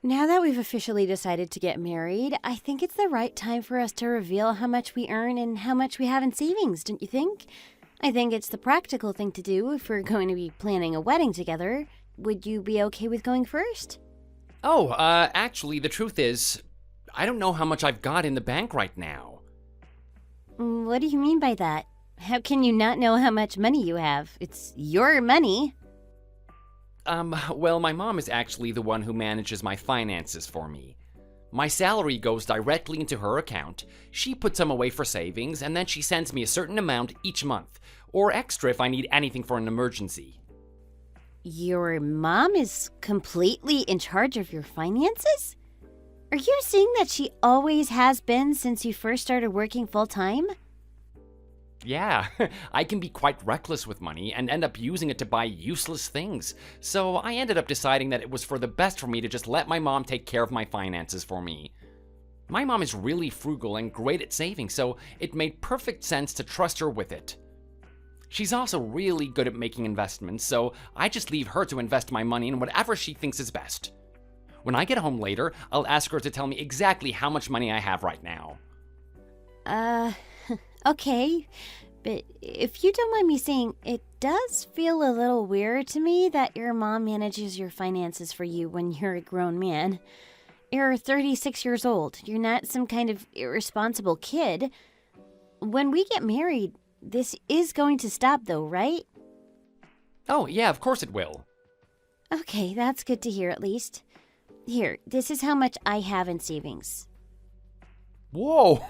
Now that we've officially decided to get married, I think it's the right time for us to reveal how much we earn and how much we have in savings, don't you think? I think it's the practical thing to do if we're going to be planning a wedding together. Would you be okay with going first? Actually, the truth is, I don't know how much I've got in the bank right now. What do you mean by that? How can you not know how much money you have? It's your money. Well, my mom is actually the one who manages my finances for me. My salary goes directly into her account, she puts some away for savings, and then she sends me a certain amount each month, or extra if I need anything for an emergency. Your mom is completely in charge of your finances? Are you saying that she always has been since you first started working full-time? Yeah, I can be quite reckless with money and end up using it to buy useless things, so I ended up deciding that it was for the best for me to just let my mom take care of my finances for me. My mom is really frugal and great at saving, so it made perfect sense to trust her with it. She's also really good at making investments, so I just leave her to invest my money in whatever she thinks is best. When I get home later, I'll ask her to tell me exactly how much money I have right now. Okay, but if you don't mind me saying, it does feel a little weird to me that your mom manages your finances for you when you're a grown man. You're 36 years old. You're not some kind of irresponsible kid. When we get married, this is going to stop though, right? Oh, yeah, of course it will. Okay, that's good to hear at least. Here, this is how much I have in savings. Whoa!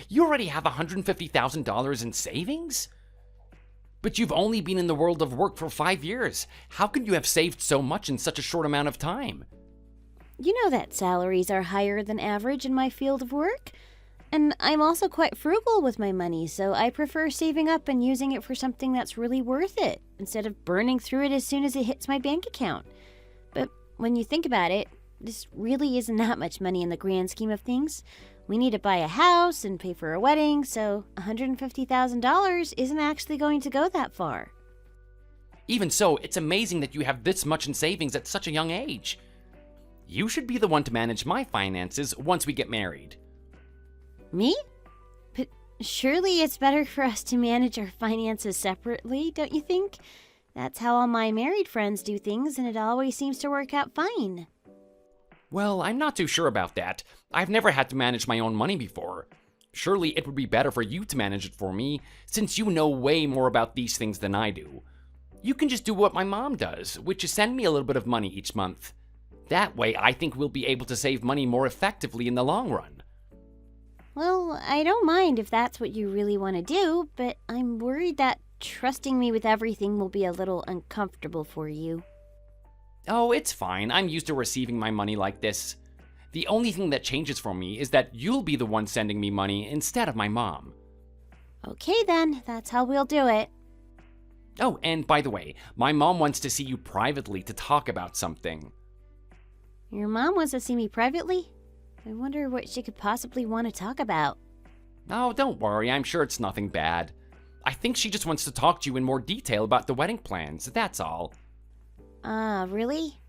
You already have $150,000 in savings? But you've only been in the world of work for 5 years. How could you have saved so much in such a short amount of time? You know that salaries are higher than average in my field of work. And I'm also quite frugal with my money, so I prefer saving up and using it for something that's really worth it, instead of burning through it as soon as it hits my bank account. But when you think about it, this really isn't that much money in the grand scheme of things. We need to buy a house and pay for a wedding, so $150,000 isn't actually going to go that far. Even so, it's amazing that you have this much in savings at such a young age. You should be the one to manage my finances once we get married. Me? But surely it's better for us to manage our finances separately, don't you think? That's how all my married friends do things, and it always seems to work out fine. Well, I'm not too sure about that. I've never had to manage my own money before. Surely it would be better for you to manage it for me, since you know way more about these things than I do. You can just do what my mom does, which is send me a little bit of money each month. That way, I think we'll be able to save money more effectively in the long run. Well, I don't mind if that's what you really want to do, but I'm worried that trusting me with everything will be a little uncomfortable for you. Oh, it's fine. I'm used to receiving my money like this. The only thing that changes for me is that you'll be the one sending me money instead of my mom. Okay then, that's how we'll do it. Oh, and by the way, my mom wants to see you privately to talk about something. Your mom wants to see me privately? I wonder what she could possibly want to talk about. Oh, don't worry. I'm sure it's nothing bad. I think she just wants to talk to you in more detail about the wedding plans, that's all. Really?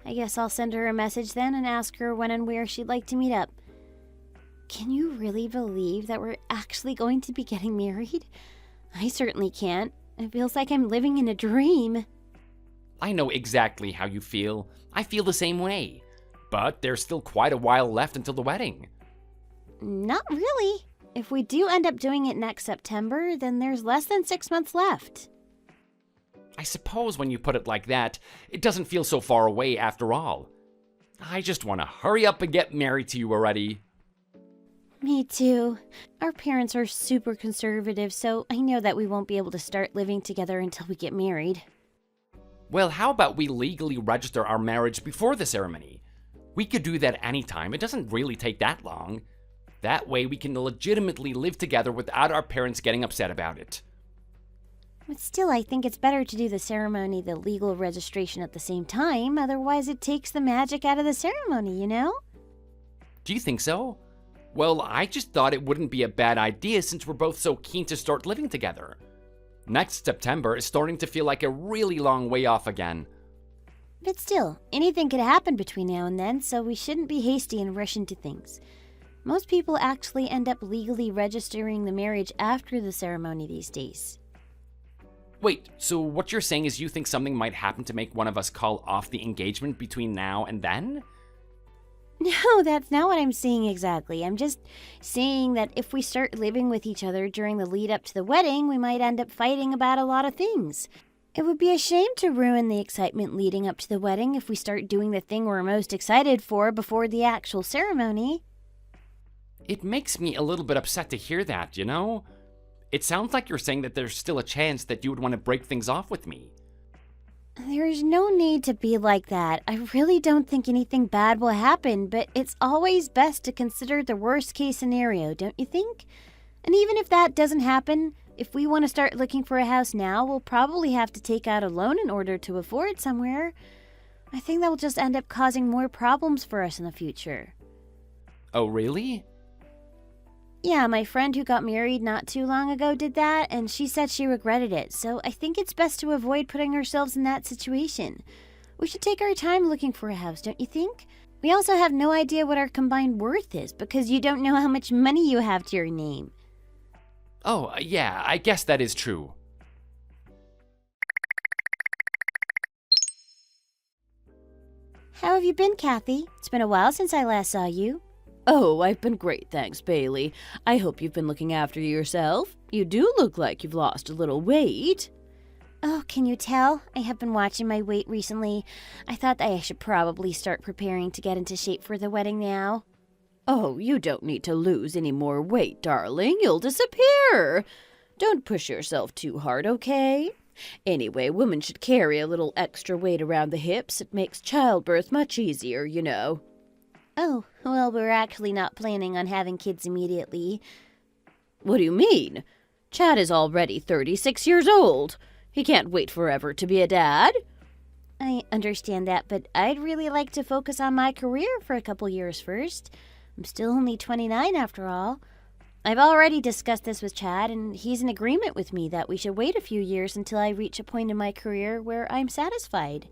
I guess I'll send her a message then and ask her when and where she'd like to meet up. Can you really believe that we're actually going to be getting married? I certainly can't. It feels like I'm living in a dream. I know exactly how you feel. I feel the same way. But there's still quite a while left until the wedding. Not really. If we do end up doing it next September, then there's less than 6 months left. I suppose when you put it like that, it doesn't feel so far away after all. I just want to hurry up and get married to you already. Me too. Our parents are super conservative, so I know that we won't be able to start living together until we get married. Well, how about we legally register our marriage before the ceremony? We could do that anytime. It doesn't really take that long. That way we can legitimately live together without our parents getting upset about it. But still, I think it's better to do the ceremony, the legal registration at the same time. Otherwise, it takes the magic out of the ceremony, you know? Do you think so? Well, I just thought it wouldn't be a bad idea since we're both so keen to start living together. Next September is starting to feel like a really long way off again. But still, anything could happen between now and then, so we shouldn't be hasty and rush into things. Most people actually end up legally registering the marriage after the ceremony these days. Wait, so what you're saying is you think something might happen to make one of us call off the engagement between now and then? No, that's not what I'm saying exactly. I'm just saying that if we start living with each other during the lead up to the wedding, we might end up fighting about a lot of things. It would be a shame to ruin the excitement leading up to the wedding if we start doing the thing we're most excited for before the actual ceremony. It makes me a little bit upset to hear that, you know? It sounds like you're saying that there's still a chance that you would want to break things off with me. There's no need to be like that. I really don't think anything bad will happen, but it's always best to consider the worst case scenario, don't you think? And even if that doesn't happen, if we want to start looking for a house now, we'll probably have to take out a loan in order to afford somewhere. I think that will just end up causing more problems for us in the future. Oh, really? Yeah, my friend who got married not too long ago did that, and she said she regretted it, so I think it's best to avoid putting ourselves in that situation. We should take our time looking for a house, don't you think? We also have no idea what our combined worth is, because you don't know how much money you have to your name. Oh, yeah, I guess that is true. How have you been, Kathy? It's been a while since I last saw you. Oh, I've been great, thanks, Bailey. I hope you've been looking after yourself. You do look like you've lost a little weight. Oh, can you tell? I have been watching my weight recently. I thought that I should probably start preparing to get into shape for the wedding now. Oh, you don't need to lose any more weight, darling. You'll disappear. Don't push yourself too hard, okay? Anyway, women should carry a little extra weight around the hips. It makes childbirth much easier, you know. Oh, well, we're actually not planning on having kids immediately. What do you mean? Chad is already 36 years old. He can't wait forever to be a dad. I understand that, but I'd really like to focus on my career for a couple years first. I'm still only 29 after all. I've already discussed this with Chad, and he's in agreement with me that we should wait a few years until I reach a point in my career where I'm satisfied.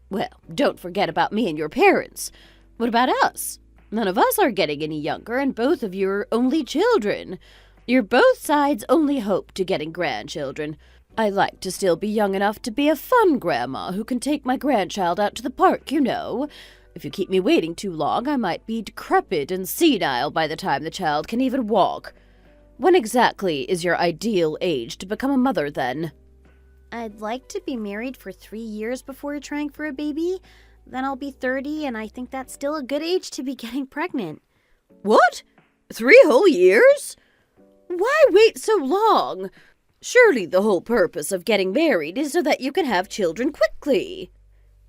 Well, don't forget about me and your parents. What about us? None of us are getting any younger, and both of you are only children. You're both sides' only hope to getting grandchildren. I like to still be young enough to be a fun grandma who can take my grandchild out to the park, you know. If you keep me waiting too long, I might be decrepit and senile by the time the child can even walk. When exactly is your ideal age to become a mother, then? I'd like to be married for 3 years before trying for a baby. Then I'll be 30, and I think that's still a good age to be getting pregnant. What? 3 whole years? Why wait so long? Surely the whole purpose of getting married is so that you can have children quickly.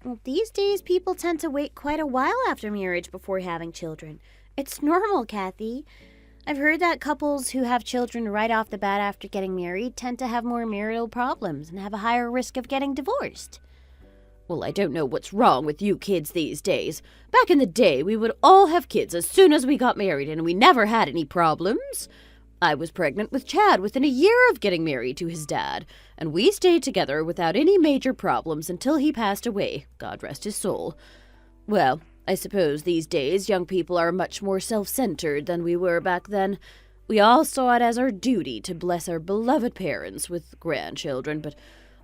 Well, these days people tend to wait quite a while after marriage before having children. It's normal, Kathy. I've heard that couples who have children right off the bat after getting married tend to have more marital problems and have a higher risk of getting divorced. Well, I don't know what's wrong with you kids these days. Back in the day, we would all have kids as soon as we got married, and we never had any problems. I was pregnant with Chad within a year of getting married to his dad, and we stayed together without any major problems until he passed away, God rest his soul. Well, I suppose these days young people are much more self-centered than we were back then. We all saw it as our duty to bless our beloved parents with grandchildren, but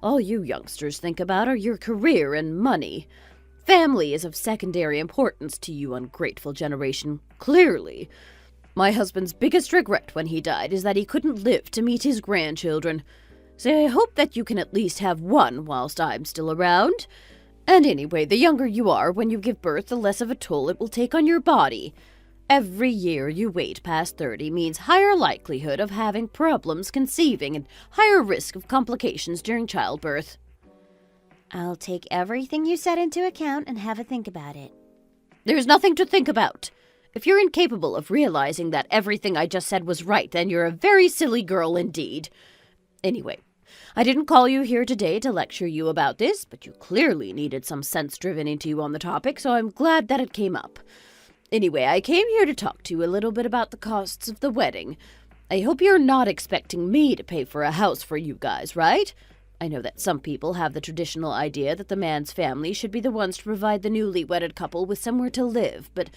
all you youngsters think about are your career and money. Family is of secondary importance to you ungrateful generation, clearly. My husband's biggest regret when he died is that he couldn't live to meet his grandchildren. So I hope that you can at least have one whilst I'm still around. And anyway, the younger you are when you give birth, the less of a toll it will take on your body. Every year you wait past 30 means higher likelihood of having problems conceiving and higher risk of complications during childbirth. I'll take everything you said into account and have a think about it. There's nothing to think about. If you're incapable of realizing that everything I just said was right, then you're a very silly girl indeed. Anyway, I didn't call you here today to lecture you about this, but you clearly needed some sense driven into you on the topic, so I'm glad that it came up. Anyway, I came here to talk to you a little bit about the costs of the wedding. I hope you're not expecting me to pay for a house for you guys, right? I know that some people have the traditional idea that the man's family should be the ones to provide the newly wedded couple with somewhere to live, but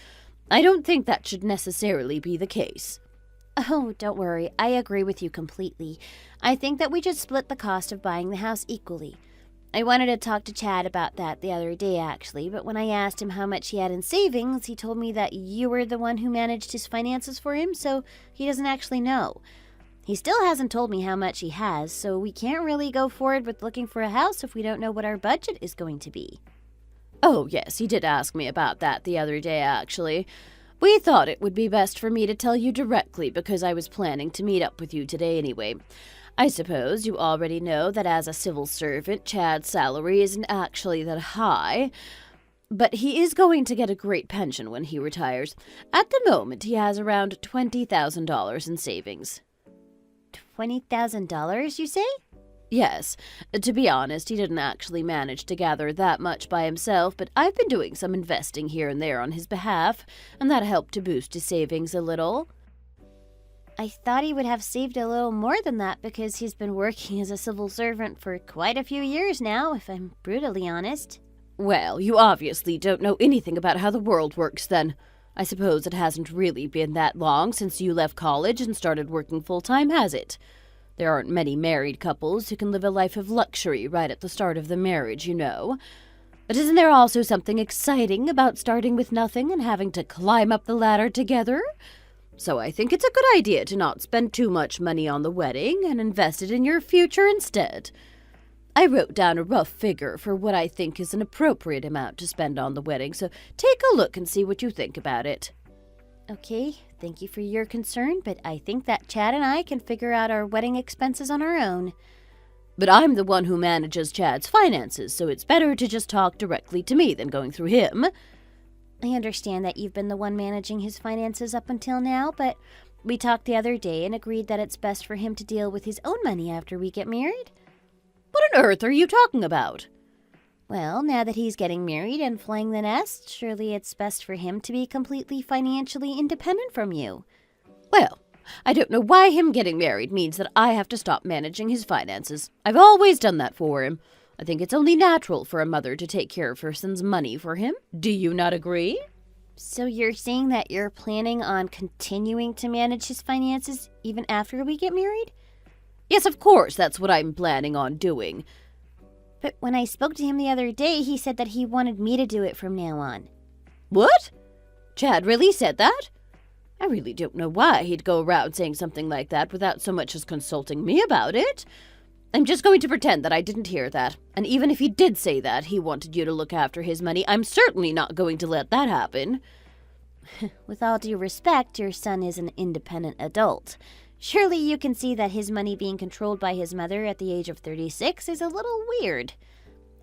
I don't think that should necessarily be the case. Oh, don't worry. I agree with you completely. I think that we should split the cost of buying the house equally. I wanted to talk to Chad about that the other day, actually, but when I asked him how much he had in savings, he told me that you were the one who managed his finances for him, so he doesn't actually know. He still hasn't told me how much he has, so we can't really go forward with looking for a house if we don't know what our budget is going to be. Oh, yes, he did ask me about that the other day, actually. We thought it would be best for me to tell you directly because I was planning to meet up with you today anyway. I suppose you already know that as a civil servant, Chad's salary isn't actually that high, but he is going to get a great pension when he retires. At the moment, he has around $20,000 in savings. $20,000, you say? Yes. To be honest, he didn't actually manage to gather that much by himself, but I've been doing some investing here and there on his behalf, and that helped to boost his savings a little. I thought he would have saved a little more than that because he's been working as a civil servant for quite a few years now, if I'm brutally honest. Well, you obviously don't know anything about how the world works then. I suppose it hasn't really been that long since you left college and started working full-time, has it? There aren't many married couples who can live a life of luxury right at the start of the marriage, you know. But isn't there also something exciting about starting with nothing and having to climb up the ladder together? So I think it's a good idea to not spend too much money on the wedding and invest it in your future instead. I wrote down a rough figure for what I think is an appropriate amount to spend on the wedding, so take a look and see what you think about it. Okay, thank you for your concern, but I think that Chad and I can figure out our wedding expenses on our own. But I'm the one who manages Chad's finances, so it's better to just talk directly to me than going through him. I understand that you've been the one managing his finances up until now, but we talked the other day and agreed that it's best for him to deal with his own money after we get married. What on earth are you talking about? Well, now that he's getting married and flying the nest, surely it's best for him to be completely financially independent from you. Well, I don't know why him getting married means that I have to stop managing his finances. I've always done that for him. I think it's only natural for a mother to take care of her son's money for him. Do you not agree? So you're saying that you're planning on continuing to manage his finances even after we get married? Yes, of course, that's what I'm planning on doing. But when I spoke to him the other day, he said that he wanted me to do it from now on. What? Chad really said that? I really don't know why he'd go around saying something like that without so much as consulting me about it. I'm just going to pretend that I didn't hear that. And even if he did say that he wanted you to look after his money, I'm certainly not going to let that happen. With all due respect, your son is an independent adult. Surely you can see that his money being controlled by his mother at the age of 36 is a little weird.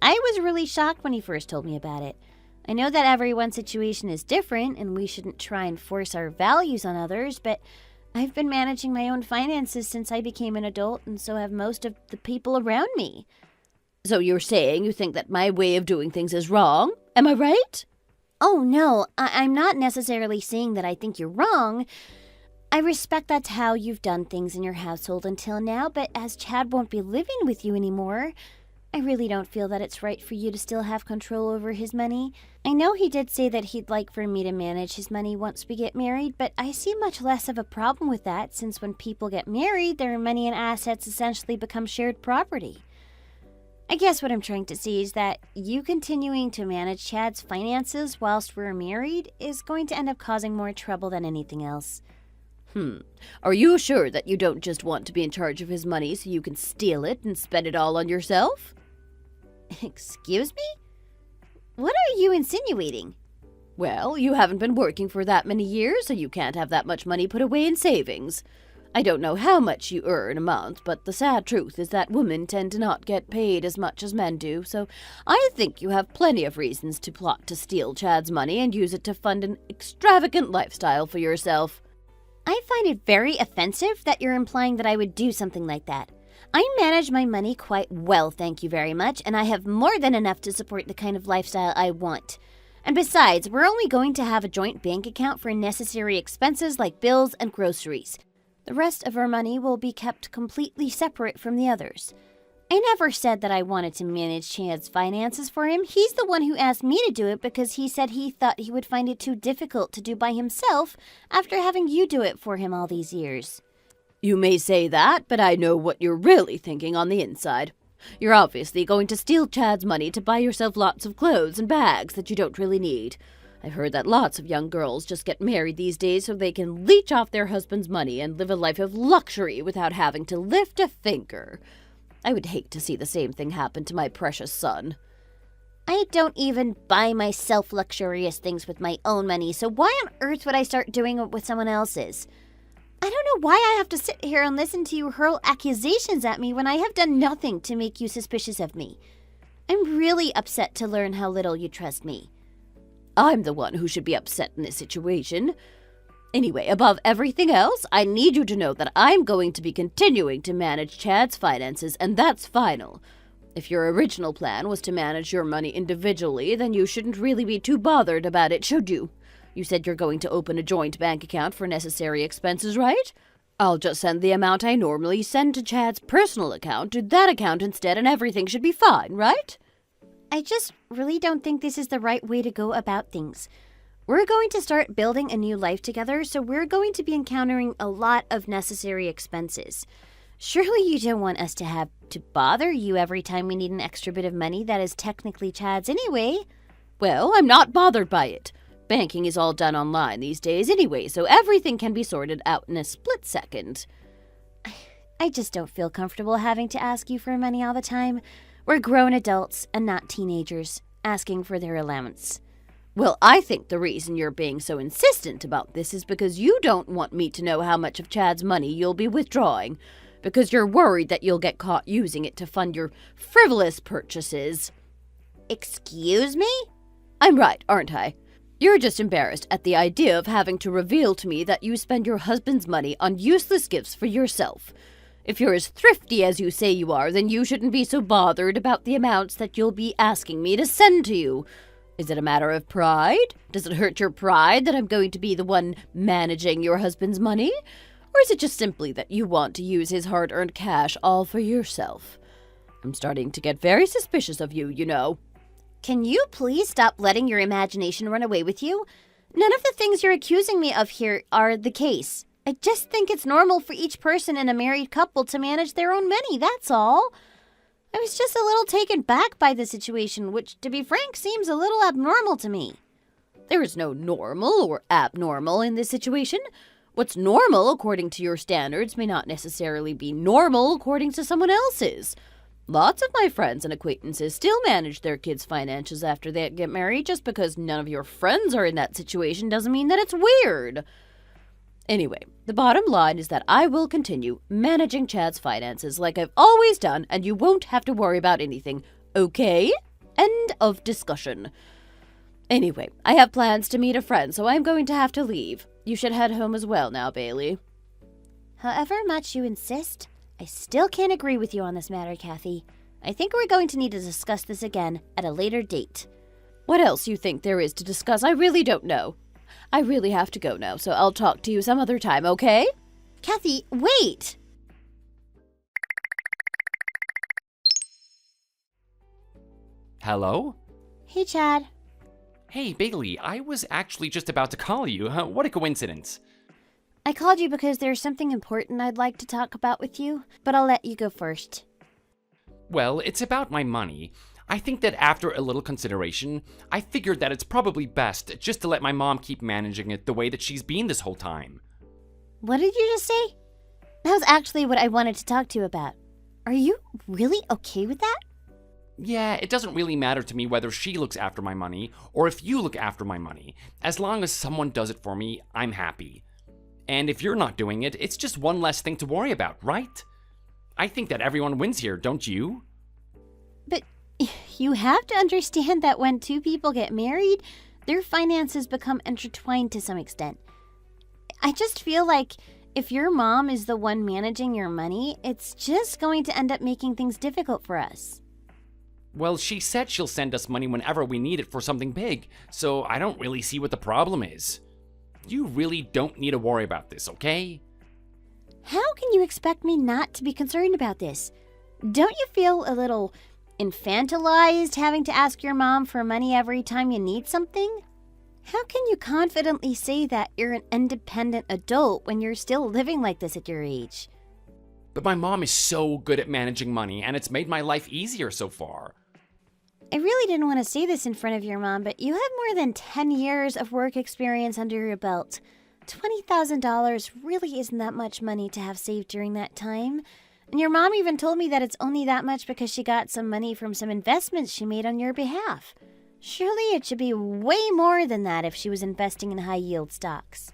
I was really shocked when he first told me about it. I know that everyone's situation is different and we shouldn't try and force our values on others, but I've been managing my own finances since I became an adult, and so have most of the people around me. So you're saying you think that my way of doing things is wrong? Am I right? Oh, no, I'm not necessarily saying that I think you're wrong. I respect that's how you've done things in your household until now, but as Chad won't be living with you anymore, I really don't feel that it's right for you to still have control over his money. I know he did say that he'd like for me to manage his money once we get married, but I see much less of a problem with that since when people get married, their money and assets essentially become shared property. I guess what I'm trying to say is that you continuing to manage Chad's finances whilst we're married is going to end up causing more trouble than anything else. Are you sure that you don't just want to be in charge of his money so you can steal it and spend it all on yourself? Excuse me? What are you insinuating? Well, you haven't been working for that many years, so you can't have that much money put away in savings. I don't know how much you earn a month, but the sad truth is that women tend to not get paid as much as men do, so I think you have plenty of reasons to plot to steal Chad's money and use it to fund an extravagant lifestyle for yourself. I find it very offensive that you're implying that I would do something like that. I manage my money quite well, thank you very much, and I have more than enough to support the kind of lifestyle I want. And besides, we're only going to have a joint bank account for necessary expenses like bills and groceries. The rest of our money will be kept completely separate from the others. I never said that I wanted to manage Chad's finances for him. He's the one who asked me to do it because he said he thought he would find it too difficult to do by himself after having you do it for him all these years. You may say that, but I know what you're really thinking on the inside. You're obviously going to steal Chad's money to buy yourself lots of clothes and bags that you don't really need. I've heard that lots of young girls just get married these days so they can leech off their husband's money and live a life of luxury without having to lift a finger. I would hate to see the same thing happen to my precious son. I don't even buy myself luxurious things with my own money, so why on earth would I start doing it with someone else's? I don't know why I have to sit here and listen to you hurl accusations at me when I have done nothing to make you suspicious of me. I'm really upset to learn how little you trust me. I'm the one who should be upset in this situation. Anyway, above everything else, I need you to know that I'm going to be continuing to manage Chad's finances, and that's final. If your original plan was to manage your money individually, then you shouldn't really be too bothered about it, should you? You said you're going to open a joint bank account for necessary expenses, right? I'll just send the amount I normally send to Chad's personal account to that account instead, and everything should be fine, right? I just really don't think this is the right way to go about things. We're going to start building a new life together, so we're going to be encountering a lot of necessary expenses. Surely you don't want us to have to bother you every time we need an extra bit of money that is technically Chad's anyway. Well, I'm not bothered by it. Banking is all done online these days anyway, so everything can be sorted out in a split second. I just don't feel comfortable having to ask you for money all the time. We're grown adults and not teenagers asking for their allowance. Well, I think the reason you're being so insistent about this is because you don't want me to know how much of Chad's money you'll be withdrawing, because you're worried that you'll get caught using it to fund your frivolous purchases. Excuse me? I'm right, aren't I? You're just embarrassed at the idea of having to reveal to me that you spend your husband's money on useless gifts for yourself. If you're as thrifty as you say you are, then you shouldn't be so bothered about the amounts that you'll be asking me to send to you. Is it a matter of pride? Does it hurt your pride that I'm going to be the one managing your husband's money? Or is it just simply that you want to use his hard-earned cash all for yourself? I'm starting to get very suspicious of you, you know. Can you please stop letting your imagination run away with you? None of the things you're accusing me of here are the case. I just think it's normal for each person in a married couple to manage their own money, that's all. I was just a little taken back by the situation, which, to be frank, seems a little abnormal to me. There is no normal or abnormal in this situation. What's normal according to your standards may not necessarily be normal according to someone else's. Lots of my friends and acquaintances still manage their kids' finances after they get married. Just because none of your friends are in that situation doesn't mean that it's weird. Anyway, the bottom line is that I will continue managing Chad's finances like I've always done, and you won't have to worry about anything, okay? End of discussion. Anyway, I have plans to meet a friend, so I'm going to have to leave. You should head home as well now, Bailey. However much you insist, I still can't agree with you on this matter, Kathy. I think we're going to need to discuss this again at a later date. What else you think there is to discuss? I really don't know. I really have to go now, so I'll talk to you some other time, okay? Kathy, wait! Hello? Hey, Chad. Hey, Bailey, I was actually just about to call you. What a coincidence. I called you because there's something important I'd like to talk about with you, but I'll let you go first. Well, it's about my money. I think that after a little consideration, I figured that it's probably best just to let my mom keep managing it the way that she's been this whole time. What did you just say? That was actually what I wanted to talk to you about. Are you really okay with that? Yeah, it doesn't really matter to me whether she looks after my money or if you look after my money. As long as someone does it for me, I'm happy. And if you're not doing it, it's just one less thing to worry about, right? I think that everyone wins here, don't you? But you have to understand that when two people get married, their finances become intertwined to some extent. I just feel like if your mom is the one managing your money, it's just going to end up making things difficult for us. Well, she said she'll send us money whenever we need it for something big, so I don't really see what the problem is. You really don't need to worry about this, okay? How can you expect me not to be concerned about this? Don't you feel a little infantilized having to ask your mom for money every time you need something? How can you confidently say that you're an independent adult when you're still living like this at your age? But my mom is so good at managing money, and it's made my life easier so far. I really didn't want to say this in front of your mom, but you have more than 10 years of work experience under your belt. $20,000 really isn't that much money to have saved during that time. And your mom even told me that it's only that much because she got some money from some investments she made on your behalf. Surely it should be way more than that if she was investing in high-yield stocks.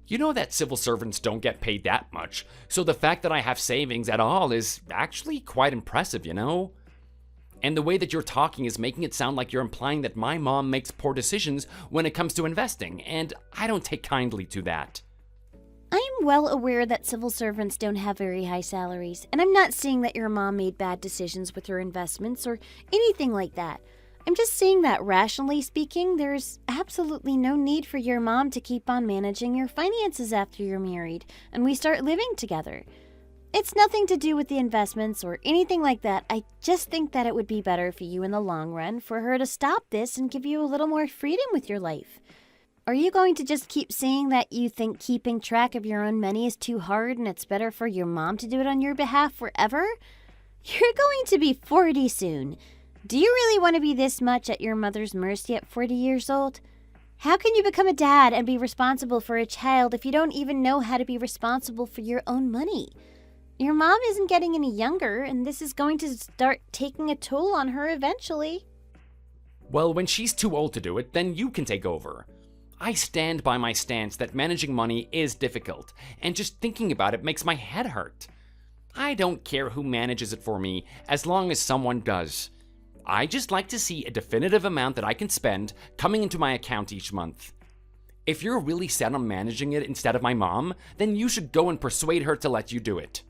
You know that civil servants don't get paid that much, so the fact that I have savings at all is actually quite impressive, you know? And the way that you're talking is making it sound like you're implying that my mom makes poor decisions when it comes to investing, and I don't take kindly to that. I am well aware that civil servants don't have very high salaries, and I'm not saying that your mom made bad decisions with her investments or anything like that. I'm just saying that rationally speaking, there's absolutely no need for your mom to keep on managing your finances after you're married and we start living together. It's nothing to do with the investments or anything like that. I just think that it would be better for you in the long run for her to stop this and give you a little more freedom with your life. Are you going to just keep saying that you think keeping track of your own money is too hard and it's better for your mom to do it on your behalf forever? You're going to be 40 soon. Do you really want to be this much at your mother's mercy at 40 years old? How can you become a dad and be responsible for a child if you don't even know how to be responsible for your own money? Your mom isn't getting any younger, and this is going to start taking a toll on her eventually. Well, when she's too old to do it, then you can take over. I stand by my stance that managing money is difficult, and just thinking about it makes my head hurt. I don't care who manages it for me, as long as someone does. I just like to see a definitive amount that I can spend coming into my account each month. If you're really set on managing it instead of my mom, then you should go and persuade her to let you do it.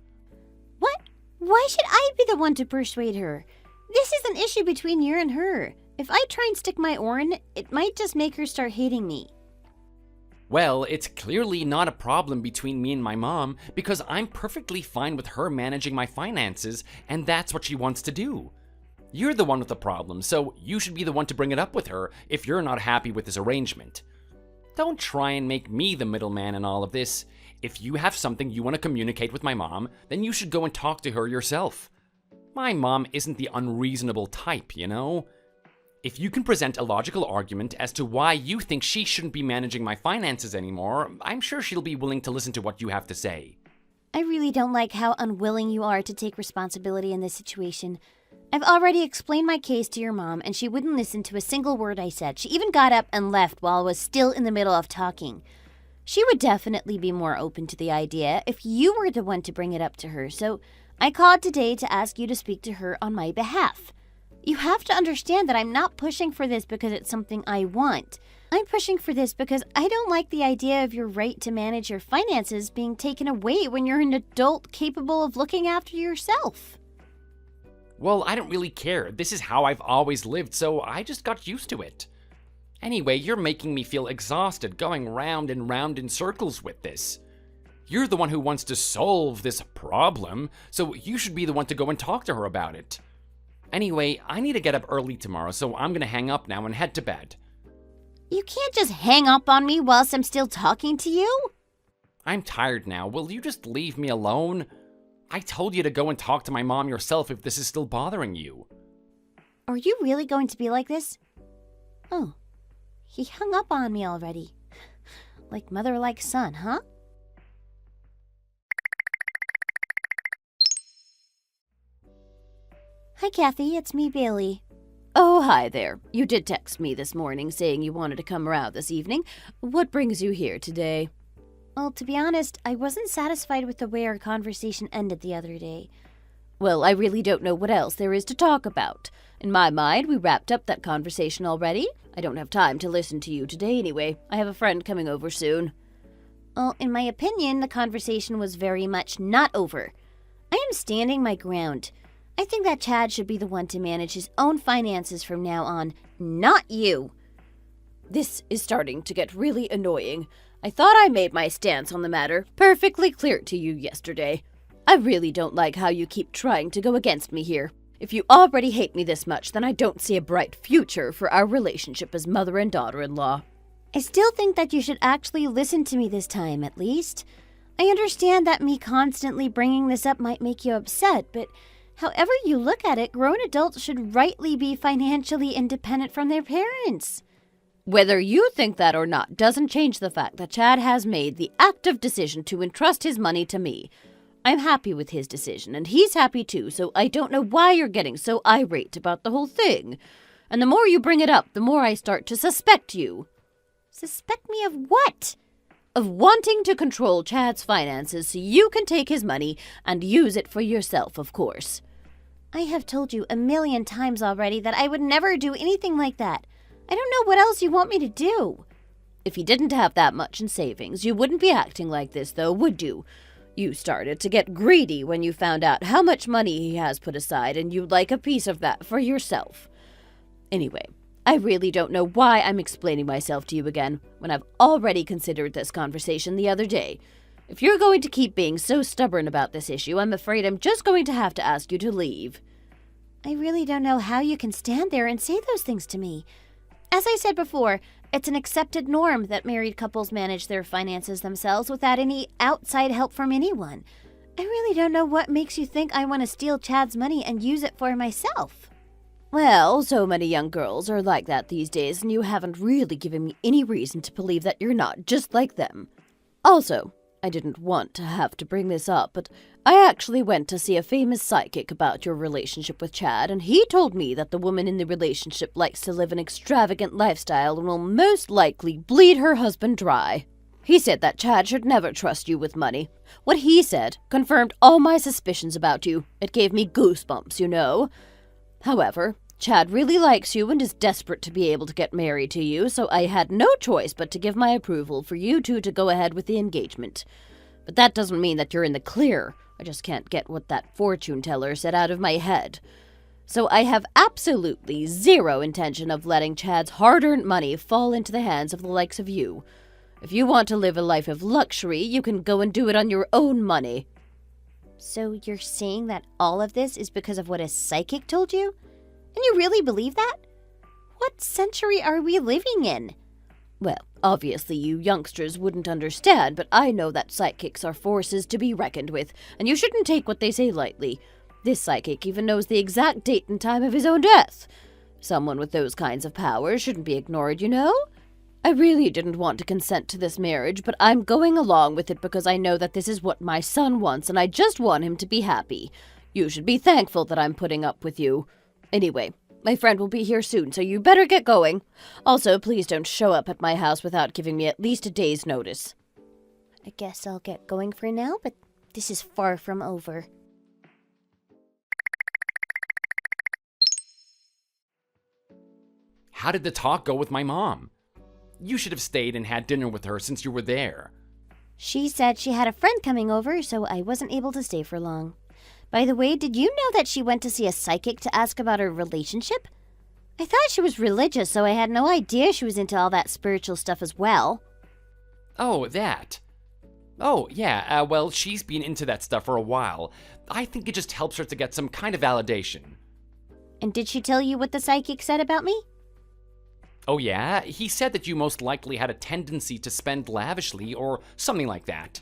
What? Why should I be the one to persuade her? This is an issue between you and her. If I try and stick my oar in, it might just make her start hating me. Well, it's clearly not a problem between me and my mom because I'm perfectly fine with her managing my finances, and that's what she wants to do. You're the one with the problem, so you should be the one to bring it up with her if you're not happy with this arrangement. Don't try and make me the middleman in all of this. If you have something you want to communicate with my mom, then you should go and talk to her yourself. My mom isn't the unreasonable type, you know? If you can present a logical argument as to why you think she shouldn't be managing my finances anymore, I'm sure she'll be willing to listen to what you have to say. I really don't like how unwilling you are to take responsibility in this situation. I've already explained my case to your mom, and she wouldn't listen to a single word I said. She even got up and left while I was still in the middle of talking. She would definitely be more open to the idea if you were the one to bring it up to her, so I called today to ask you to speak to her on my behalf. You have to understand that I'm not pushing for this because it's something I want. I'm pushing for this because I don't like the idea of your right to manage your finances being taken away when you're an adult capable of looking after yourself. Well, I don't really care. This is how I've always lived, so I just got used to it. Anyway, you're making me feel exhausted going round and round in circles with this. You're the one who wants to solve this problem, so you should be the one to go and talk to her about it. Anyway, I need to get up early tomorrow, so I'm gonna hang up now and head to bed. You can't just hang up on me whilst I'm still talking to you. I'm tired now. Will you just leave me alone? I told you to go and talk to my mom yourself if this is still bothering you. Are you really going to be like this? Oh, he hung up on me already. Like mother like son, huh? Hi, Kathy. It's me, Bailey. Oh, hi there. You did text me this morning saying you wanted to come around this evening. What brings you here today? Well, to be honest, I wasn't satisfied with the way our conversation ended the other day. Well, I really don't know what else there is to talk about. In my mind, we wrapped up that conversation already. I don't have time to listen to you today anyway. I have a friend coming over soon. Well, in my opinion, the conversation was very much not over. I am standing my ground. I think that Chad should be the one to manage his own finances from now on, not you. This is starting to get really annoying. I thought I made my stance on the matter perfectly clear to you yesterday. I really don't like how you keep trying to go against me here. If you already hate me this much, then I don't see a bright future for our relationship as mother and daughter-in-law. I still think that you should actually listen to me this time, at least. I understand that me constantly bringing this up might make you upset, but however you look at it, grown adults should rightly be financially independent from their parents. Whether you think that or not doesn't change the fact that Chad has made the active decision to entrust his money to me. I'm happy with his decision, and he's happy too, so I don't know why you're getting so irate about the whole thing. And the more you bring it up, the more I start to suspect you. Suspect me of what? Of wanting to control Chad's finances so you can take his money and use it for yourself, of course. I have told you 1,000,000 times already that I would never do anything like that. I don't know what else you want me to do. If you didn't have that much in savings, you wouldn't be acting like this, though, would you? You started to get greedy when you found out how much money he has put aside, and you'd like a piece of that for yourself. Anyway, I really don't know why I'm explaining myself to you again, when I've already considered this conversation the other day. If you're going to keep being so stubborn about this issue, I'm afraid I'm just going to have to ask you to leave. I really don't know how you can stand there and say those things to me. As I said before, it's an accepted norm that married couples manage their finances themselves without any outside help from anyone. I really don't know what makes you think I want to steal Chad's money and use it for myself. Well, so many young girls are like that these days, and you haven't really given me any reason to believe that you're not just like them. Also, I didn't want to have to bring this up, but I actually went to see a famous psychic about your relationship with Chad, and he told me that the woman in the relationship likes to live an extravagant lifestyle and will most likely bleed her husband dry. He said that Chad should never trust you with money. What he said confirmed all my suspicions about you. It gave me goosebumps, you know. However, Chad really likes you and is desperate to be able to get married to you, so I had no choice but to give my approval for you two to go ahead with the engagement. But that doesn't mean that you're in the clear. I just can't get what that fortune teller said out of my head. So I have absolutely zero intention of letting Chad's hard-earned money fall into the hands of the likes of you. If you want to live a life of luxury, you can go and do it on your own money. So you're saying that all of this is because of what a psychic told you? And you really believe that? What century are we living in? Well, obviously you youngsters wouldn't understand, but I know that psychics are forces to be reckoned with, and you shouldn't take what they say lightly. This psychic even knows the exact date and time of his own death. Someone with those kinds of powers shouldn't be ignored, you know? I really didn't want to consent to this marriage, but I'm going along with it because I know that this is what my son wants, and I just want him to be happy. You should be thankful that I'm putting up with you. Anyway, my friend will be here soon, so you better get going. Also, please don't show up at my house without giving me at least a day's notice. I guess I'll get going for now, but this is far from over. How did the talk go with my mom? You should have stayed and had dinner with her since you were there. She said she had a friend coming over, so I wasn't able to stay for long. By the way, did you know that she went to see a psychic to ask about her relationship? I thought she was religious, so I had no idea she was into all that spiritual stuff as well. Oh, that. Oh, yeah, well, she's been into that stuff for a while. I think it just helps her to get some kind of validation. And did she tell you what the psychic said about me? Oh yeah? He said that you most likely had a tendency to spend lavishly or something like that.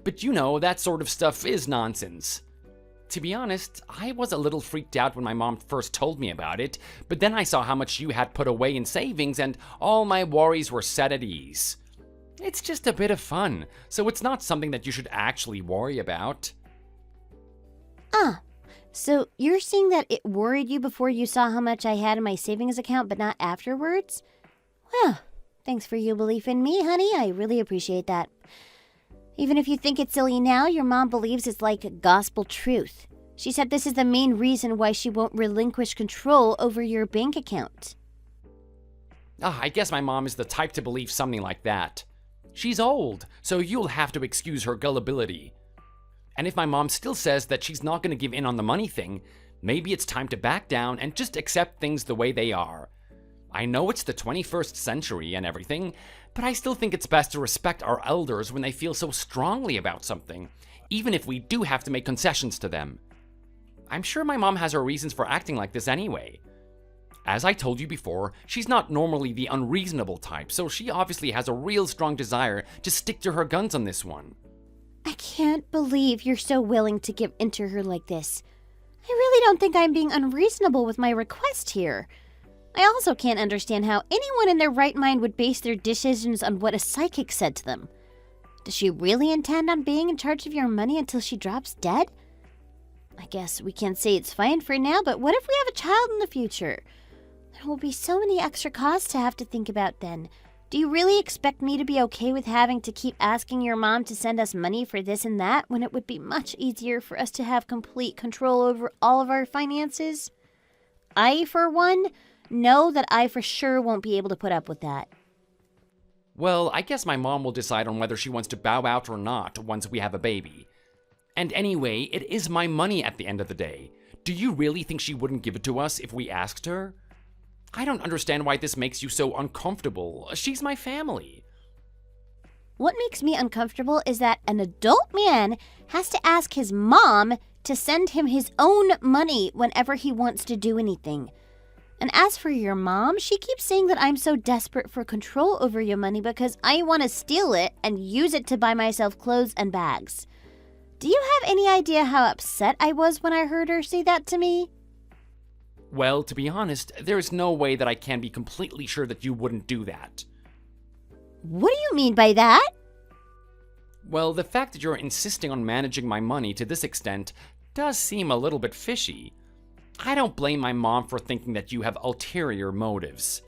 But you know, that sort of stuff is nonsense. To be honest, I was a little freaked out when my mom first told me about it, but then I saw how much you had put away in savings and all my worries were set at ease. It's just a bit of fun, so it's not something that you should actually worry about. So you're saying that it worried you before you saw how much I had in my savings account, but not afterwards? Well, thanks for your belief in me, honey. I really appreciate that. Even if you think it's silly now, your mom believes it's like gospel truth. She said this is the main reason why she won't relinquish control over your bank account. I guess my mom is the type to believe something like that. She's old, so you'll have to excuse her gullibility. And if my mom still says that she's not going to give in on the money thing, maybe it's time to back down and just accept things the way they are. I know it's the 21st century and everything, but I still think it's best to respect our elders when they feel so strongly about something, even if we do have to make concessions to them. I'm sure my mom has her reasons for acting like this anyway. As I told you before, she's not normally the unreasonable type, so she obviously has a real strong desire to stick to her guns on this one. I can't believe you're so willing to give in to her like this. I really don't think I'm being unreasonable with my request here. I also can't understand how anyone in their right mind would base their decisions on what a psychic said to them. Does she really intend on being in charge of your money until she drops dead? I guess we can't say it's fine for now, but what if we have a child in the future? There will be so many extra costs to have to think about then. Do you really expect me to be okay with having to keep asking your mom to send us money for this and that when it would be much easier for us to have complete control over all of our finances? I, for one, know that I for sure won't be able to put up with that. Well, I guess my mom will decide on whether she wants to bow out or not once we have a baby. And anyway, it is my money at the end of the day. Do you really think she wouldn't give it to us if we asked her? I don't understand why this makes you so uncomfortable. She's my family. What makes me uncomfortable is that an adult man has to ask his mom to send him his own money whenever he wants to do anything. And as for your mom, she keeps saying that I'm so desperate for control over your money because I want to steal it and use it to buy myself clothes and bags. Do you have any idea how upset I was when I heard her say that to me? Well, to be honest, there's no way that I can be completely sure that you wouldn't do that. What do you mean by that? Well, the fact that you're insisting on managing my money to this extent does seem a little bit fishy. I don't blame my mom for thinking that you have ulterior motives.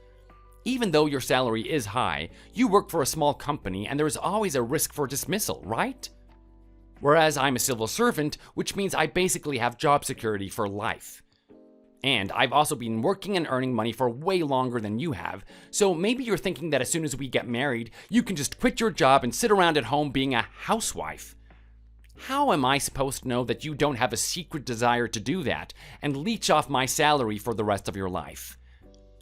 Even though your salary is high, you work for a small company and there's always a risk for dismissal, right? Whereas I'm a civil servant, which means I basically have job security for life. And I've also been working and earning money for way longer than you have, so maybe you're thinking that as soon as we get married, you can just quit your job and sit around at home being a housewife. How am I supposed to know that you don't have a secret desire to do that and leech off my salary for the rest of your life?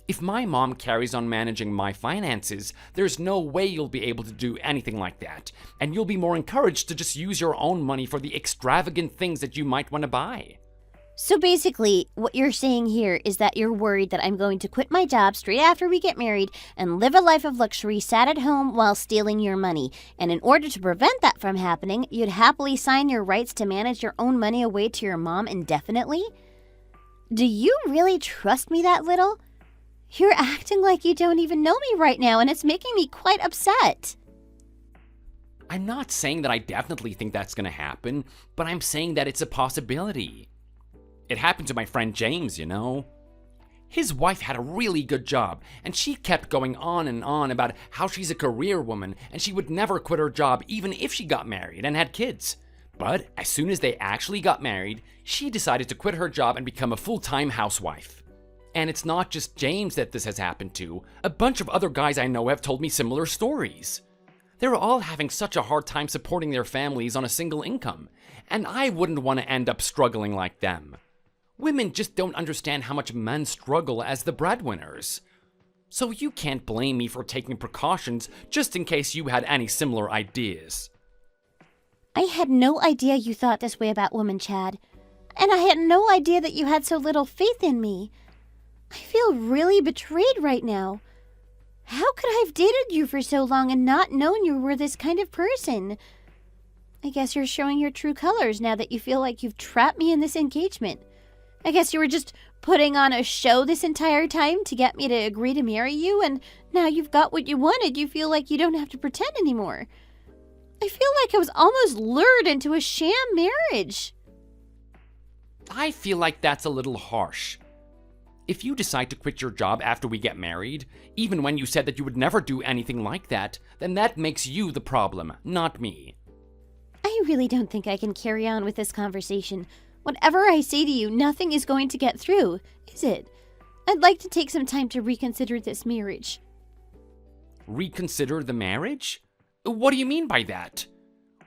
If my mom carries on managing my finances, there's no way you'll be able to do anything like that, and you'll be more encouraged to just use your own money for the extravagant things that you might want to buy. So basically, what you're saying here is that you're worried that I'm going to quit my job straight after we get married and live a life of luxury sat at home while stealing your money. And in order to prevent that from happening, you'd happily sign your rights to manage your own money away to your mom indefinitely? Do you really trust me that little? You're acting like you don't even know me right now, and it's making me quite upset. I'm not saying that I definitely think that's going to happen, but I'm saying that it's a possibility. It happened to my friend James, you know. His wife had a really good job, and she kept going on and on about how she's a career woman and she would never quit her job even if she got married and had kids. But as soon as they actually got married, she decided to quit her job and become a full-time housewife. And it's not just James that this has happened to. A bunch of other guys I know have told me similar stories. They're all having such a hard time supporting their families on a single income, and I wouldn't want to end up struggling like them. Women just don't understand how much men struggle as the breadwinners. So you can't blame me for taking precautions just in case you had any similar ideas. I had no idea you thought this way about women, Chad. And I had no idea that you had so little faith in me. I feel really betrayed right now. How could I have dated you for so long and not known you were this kind of person? I guess you're showing your true colors now that you feel like you've trapped me in this engagement. I guess you were just putting on a show this entire time to get me to agree to marry you, and now you've got what you wanted, you feel like you don't have to pretend anymore. I feel like I was almost lured into a sham marriage. I feel like that's a little harsh. If you decide to quit your job after we get married, even when you said that you would never do anything like that, then that makes you the problem, not me. I really don't think I can carry on with this conversation. Whatever I say to you, nothing is going to get through, is it? I'd like to take some time to reconsider this marriage. Reconsider the marriage? What do you mean by that?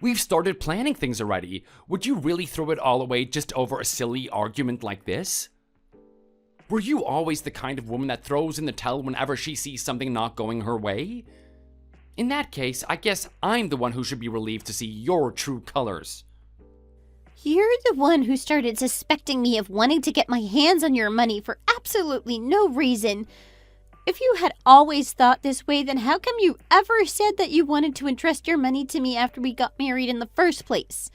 We've started planning things already. Would you really throw it all away just over a silly argument like this? Were you always the kind of woman that throws in the towel whenever she sees something not going her way? In that case, I guess I'm the one who should be relieved to see your true colors. You're the one who started suspecting me of wanting to get my hands on your money for absolutely no reason. If you had always thought this way, then how come you ever said that you wanted to entrust your money to me after we got married in the first place?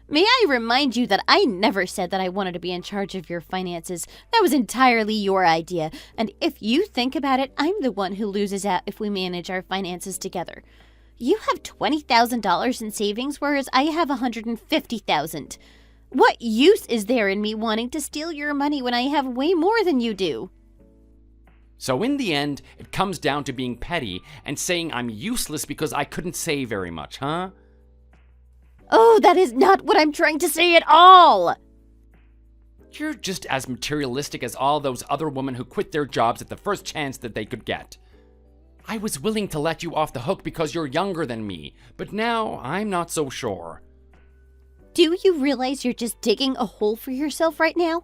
May I remind you that I never said that I wanted to be in charge of your finances. That was entirely your idea. And if you think about it, I'm the one who loses out if we manage our finances together. You have $20,000 in savings, whereas I have $150,000. What use is there in me wanting to steal your money when I have way more than you do? So in the end, it comes down to being petty and saying I'm useless because I couldn't say very much, huh? Oh, that is not what I'm trying to say at all! You're just as materialistic as all those other women who quit their jobs at the first chance that they could get. I was willing to let you off the hook because you're younger than me, but now I'm not so sure. Do you realize you're just digging a hole for yourself right now?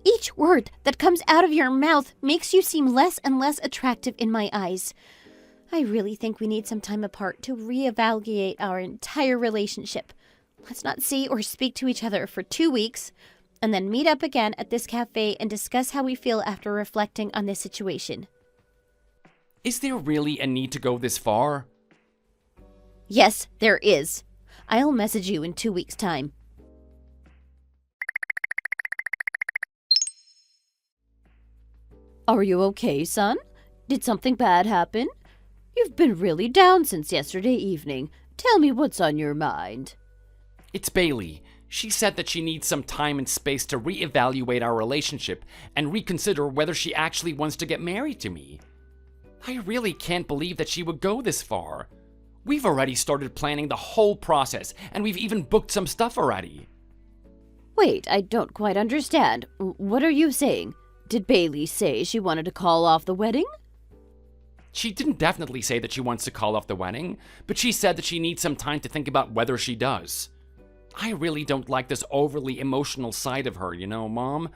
Each word that comes out of your mouth makes you seem less and less attractive in my eyes. I really think we need some time apart to reevaluate our entire relationship. Let's not see or speak to each other for 2 weeks, and then meet up again at this cafe and discuss how we feel after reflecting on this situation. Is there really a need to go this far? Yes, there is. I'll message you in 2 weeks' time. Are you okay, son? Did something bad happen? You've been really down since yesterday evening. Tell me what's on your mind. It's Bailey. She said that she needs some time and space to reevaluate our relationship and reconsider whether she actually wants to get married to me. I really can't believe that she would go this far. We've already started planning the whole process, and we've even booked some stuff already. Wait, I don't quite understand. What are you saying? Did Bailey say she wanted to call off the wedding? She didn't definitely say that she wants to call off the wedding, but she said that she needs some time to think about whether she does. I really don't like this overly emotional side of her, Mom.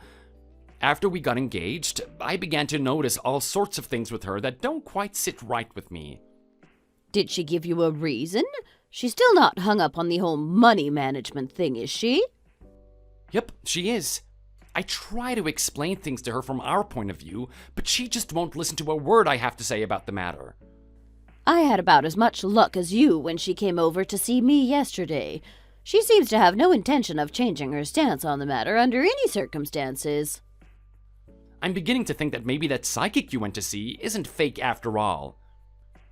After we got engaged, I began to notice all sorts of things with her that don't quite sit right with me. Did she give you a reason? She's still not hung up on the whole money management thing, is she? Yep, she is. I try to explain things to her from our point of view, but she just won't listen to a word I have to say about the matter. I had about as much luck as you when she came over to see me yesterday. She seems to have no intention of changing her stance on the matter under any circumstances. I'm beginning to think that maybe that psychic you went to see isn't fake after all.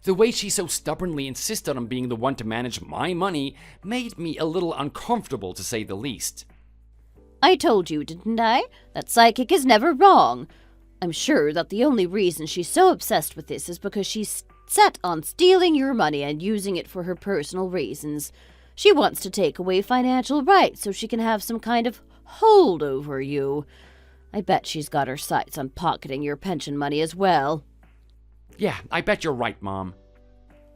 The way she so stubbornly insisted on being the one to manage my money made me a little uncomfortable, to say the least. I told you, didn't I? That psychic is never wrong. I'm sure that the only reason she's so obsessed with this is because she's set on stealing your money and using it for her personal reasons. She wants to take away financial rights so she can have some kind of hold over you. I bet she's got her sights on pocketing your pension money as well. Yeah, I bet you're right, Mom.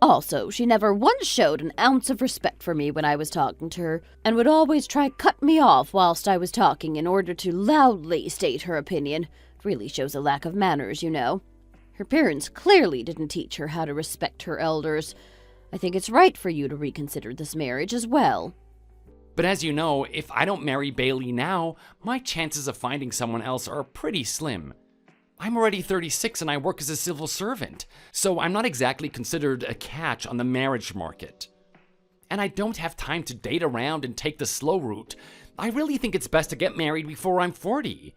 Also, she never once showed an ounce of respect for me when I was talking to her, and would always try cut me off whilst I was talking in order to loudly state her opinion. It really shows a lack of manners, Her parents clearly didn't teach her how to respect her elders. I think it's right for you to reconsider this marriage as well. But as you know, if I don't marry Bailey now, my chances of finding someone else are pretty slim. I'm already 36 and I work as a civil servant, so I'm not exactly considered a catch on the marriage market. And I don't have time to date around and take the slow route. I really think it's best to get married before I'm 40.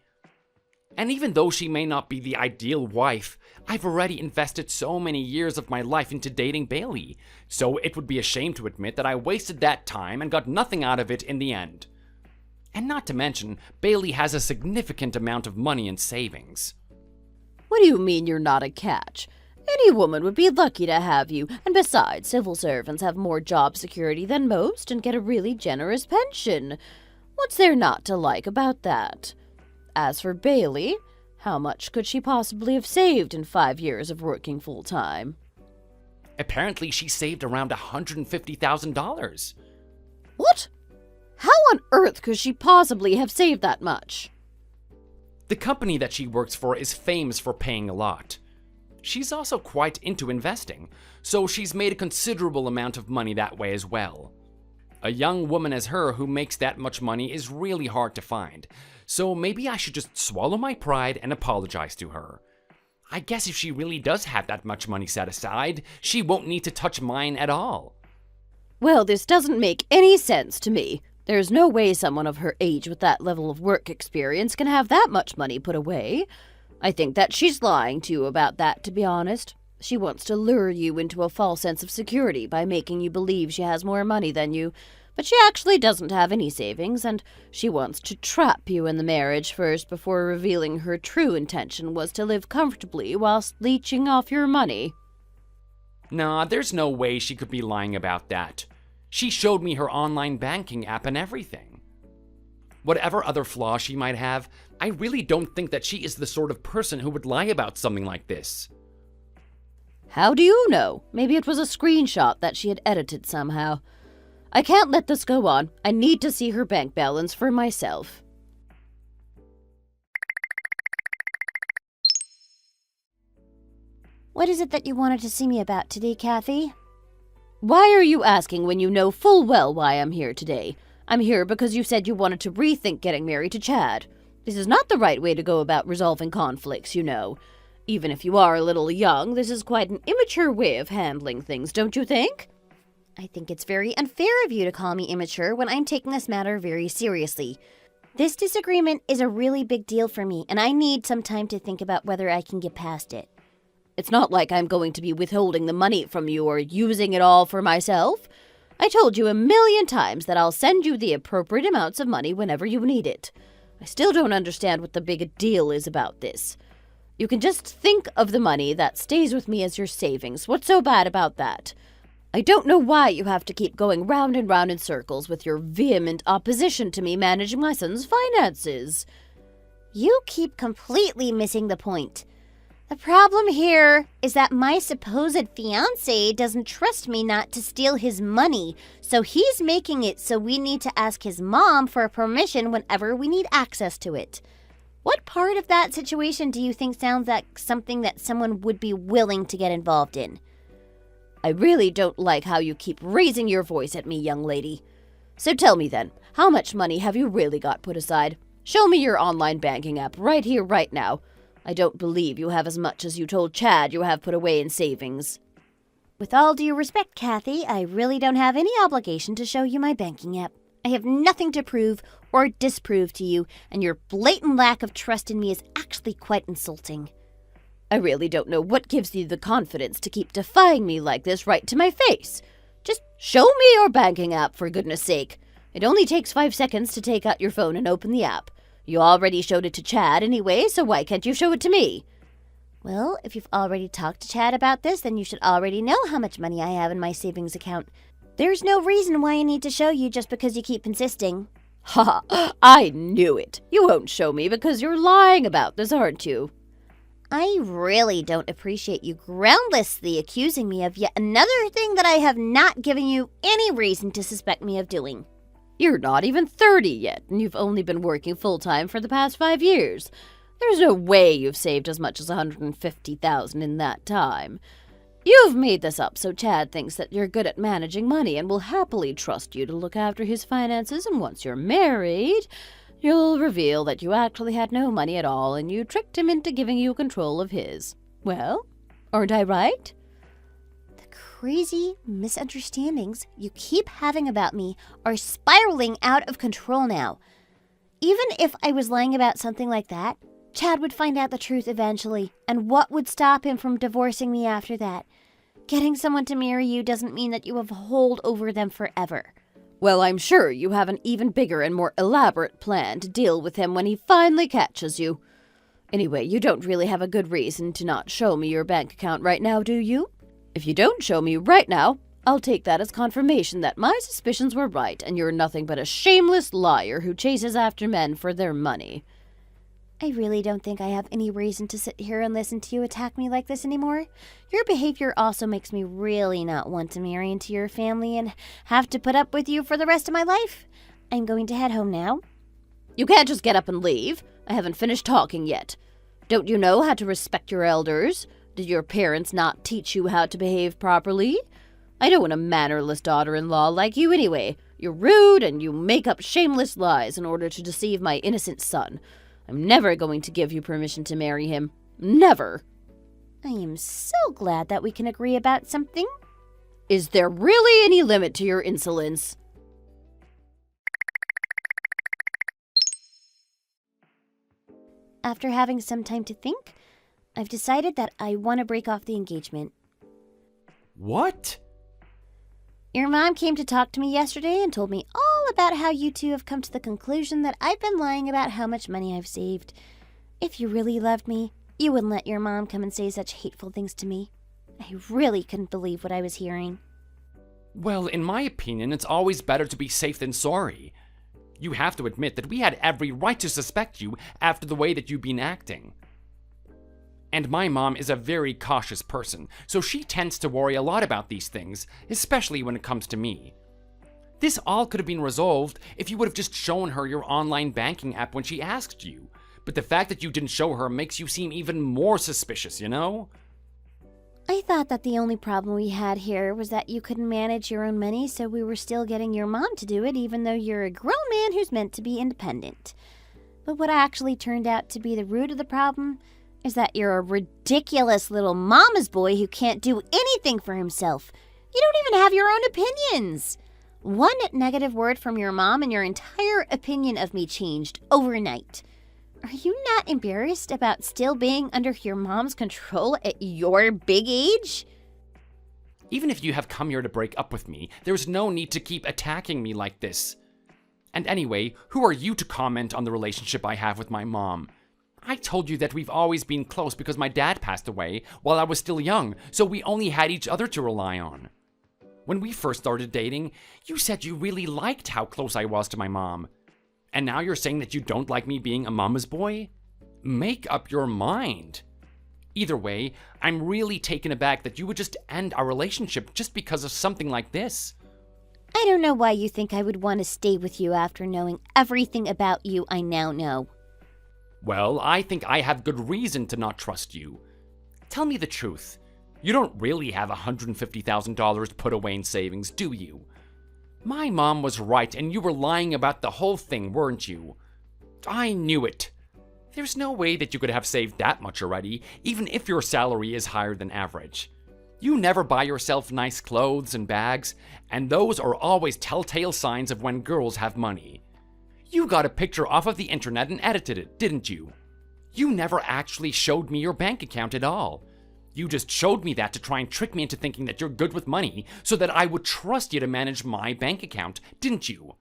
And even though she may not be the ideal wife, I've already invested so many years of my life into dating Bailey, so it would be a shame to admit that I wasted that time and got nothing out of it in the end. And not to mention, Bailey has a significant amount of money in savings. What do you mean you're not a catch? Any woman would be lucky to have you, and besides, civil servants have more job security than most and get a really generous pension. What's there not to like about that? As for Bailey, how much could she possibly have saved in 5 years of working full-time? Apparently, she saved around $150,000. What? How on earth could she possibly have saved that much? The company that she works for is famous for paying a lot. She's also quite into investing, so she's made a considerable amount of money that way as well. A young woman as her who makes that much money is really hard to find, so maybe I should just swallow my pride and apologize to her. I guess if she really does have that much money set aside, she won't need to touch mine at all. Well, this doesn't make any sense to me. There's no way someone of her age with that level of work experience can have that much money put away. I think that she's lying to you about that, to be honest. She wants to lure you into a false sense of security by making you believe she has more money than you, but she actually doesn't have any savings, and she wants to trap you in the marriage first before revealing her true intention was to live comfortably whilst leeching off your money. Nah, there's no way she could be lying about that. She showed me her online banking app and everything. Whatever other flaws she might have, I really don't think that she is the sort of person who would lie about something like this. How do you know? Maybe it was a screenshot that she had edited somehow. I can't let this go on. I need to see her bank balance for myself. What is it that you wanted to see me about today, Kathy? Why are you asking when you know full well why I'm here today? I'm here because you said you wanted to rethink getting married to Chad. This is not the right way to go about resolving conflicts, you know. Even if you are a little young, this is quite an immature way of handling things, don't you think? I think it's very unfair of you to call me immature when I'm taking this matter very seriously. This disagreement is a really big deal for me, and I need some time to think about whether I can get past it. It's not like I'm going to be withholding the money from you or using it all for myself. I told you 1,000,000 times that I'll send you the appropriate amounts of money whenever you need it. I still don't understand what the big deal is about this. You can just think of the money that stays with me as your savings. What's so bad about that? I don't know why you have to keep going round and round in circles with your vehement opposition to me managing my son's finances. You keep completely missing the point. The problem here is that my supposed fiancé doesn't trust me not to steal his money, so he's making it so we need to ask his mom for permission whenever we need access to it. What part of that situation do you think sounds like something that someone would be willing to get involved in? I really don't like how you keep raising your voice at me, young lady. So tell me then, how much money have you really got put aside? Show me your online banking app right here, right now. I don't believe you have as much as you told Chad you have put away in savings. With all due respect, Kathy, I really don't have any obligation to show you my banking app. I have nothing to prove or disprove to you, and your blatant lack of trust in me is actually quite insulting. I really don't know what gives you the confidence to keep defying me like this right to my face. Just show me your banking app, for goodness sake. It only takes 5 seconds to take out your phone and open the app. You already showed it to Chad anyway, so why can't you show it to me? Well, if you've already talked to Chad about this, then you should already know how much money I have in my savings account. There's no reason why I need to show you just because you keep insisting. Ha! I knew it. You won't show me because you're lying about this, aren't you? I really don't appreciate you groundlessly accusing me of yet another thing that I have not given you any reason to suspect me of doing. You're not even 30 yet, and you've only been working full-time for the past 5 years. There's no way you've saved as much as $150,000 in that time. You've made this up so Chad thinks that you're good at managing money and will happily trust you to look after his finances, and once you're married, you'll reveal that you actually had no money at all and you tricked him into giving you control of his. Well, aren't I right? The crazy misunderstandings you keep having about me are spiraling out of control now. Even if I was lying about something like that, Chad would find out the truth eventually, and what would stop him from divorcing me after that? Getting someone to marry you doesn't mean that you have a hold over them forever. Well, I'm sure you have an even bigger and more elaborate plan to deal with him when he finally catches you. Anyway, you don't really have a good reason to not show me your bank account right now, do you? If you don't show me right now, I'll take that as confirmation that my suspicions were right and you're nothing but a shameless liar who chases after men for their money. I really don't think I have any reason to sit here and listen to you attack me like this anymore. Your behavior also makes me really not want to marry into your family and have to put up with you for the rest of my life. I'm going to head home now. You can't just get up and leave. I haven't finished talking yet. Don't you know how to respect your elders? Did your parents not teach you how to behave properly? I don't want a mannerless daughter-in-law like you anyway. You're rude and you make up shameless lies in order to deceive my innocent son. I'm never going to give you permission to marry him. Never. I am so glad that we can agree about something. Is there really any limit to your insolence? After having some time to think, I've decided that I want to break off the engagement. What? Your mom came to talk to me yesterday and told me all about how you two have come to the conclusion that I've been lying about how much money I've saved. If you really loved me, you wouldn't let your mom come and say such hateful things to me. I really couldn't believe what I was hearing. Well, in my opinion, it's always better to be safe than sorry. You have to admit that we had every right to suspect you after the way that you've been acting. And my mom is a very cautious person, so she tends to worry a lot about these things, especially when it comes to me. This all could have been resolved if you would have just shown her your online banking app when she asked you. But the fact that you didn't show her makes you seem even more suspicious, you know? I thought that the only problem we had here was that you couldn't manage your own money, so we were still getting your mom to do it, even though you're a grown man who's meant to be independent. But what actually turned out to be the root of the problem is that you're a ridiculous little mama's boy who can't do anything for himself. You don't even have your own opinions. One negative word from your mom and your entire opinion of me changed overnight. Are you not embarrassed about still being under your mom's control at your big age? Even if you have come here to break up with me, there's no need to keep attacking me like this. And anyway, who are you to comment on the relationship I have with my mom? I told you that we've always been close because my dad passed away while I was still young, so we only had each other to rely on. When we first started dating, you said you really liked how close I was to my mom. And now you're saying that you don't like me being a mama's boy? Make up your mind. Either way, I'm really taken aback that you would just end our relationship just because of something like this. I don't know why you think I would want to stay with you after knowing everything about you I now know. Well, I think I have good reason to not trust you. Tell me the truth. You don't really have $150,000 put away in savings, do you? My mom was right, and you were lying about the whole thing, weren't you? I knew it. There's no way that you could have saved that much already, even if your salary is higher than average. You never buy yourself nice clothes and bags, and those are always telltale signs of when girls have money. You got a picture off of the internet and edited it, didn't you? You never actually showed me your bank account at all. You just showed me that to try and trick me into thinking that you're good with money so that I would trust you to manage my bank account, didn't you?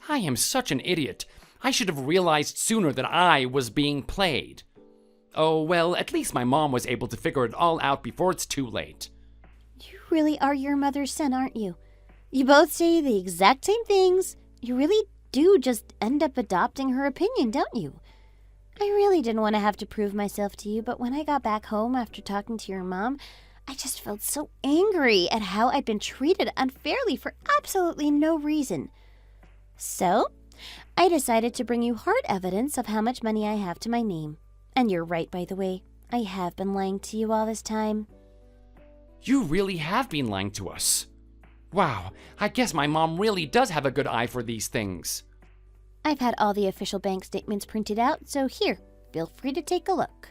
I am such an idiot. I should have realized sooner that I was being played. Oh, well, at least my mom was able to figure it all out before it's too late. You really are your mother's son, aren't you? You both say the exact same things. You really do just end up adopting her opinion, don't you? I really didn't want to have to prove myself to you, but when I got back home after talking to your mom, I just felt so angry at how I'd been treated unfairly for absolutely no reason. So, I decided to bring you hard evidence of how much money I have to my name. And you're right, by the way. I have been lying to you all this time. You really have been lying to us. Wow, I guess my mom really does have a good eye for these things. I've had all the official bank statements printed out, so here, feel free to take a look.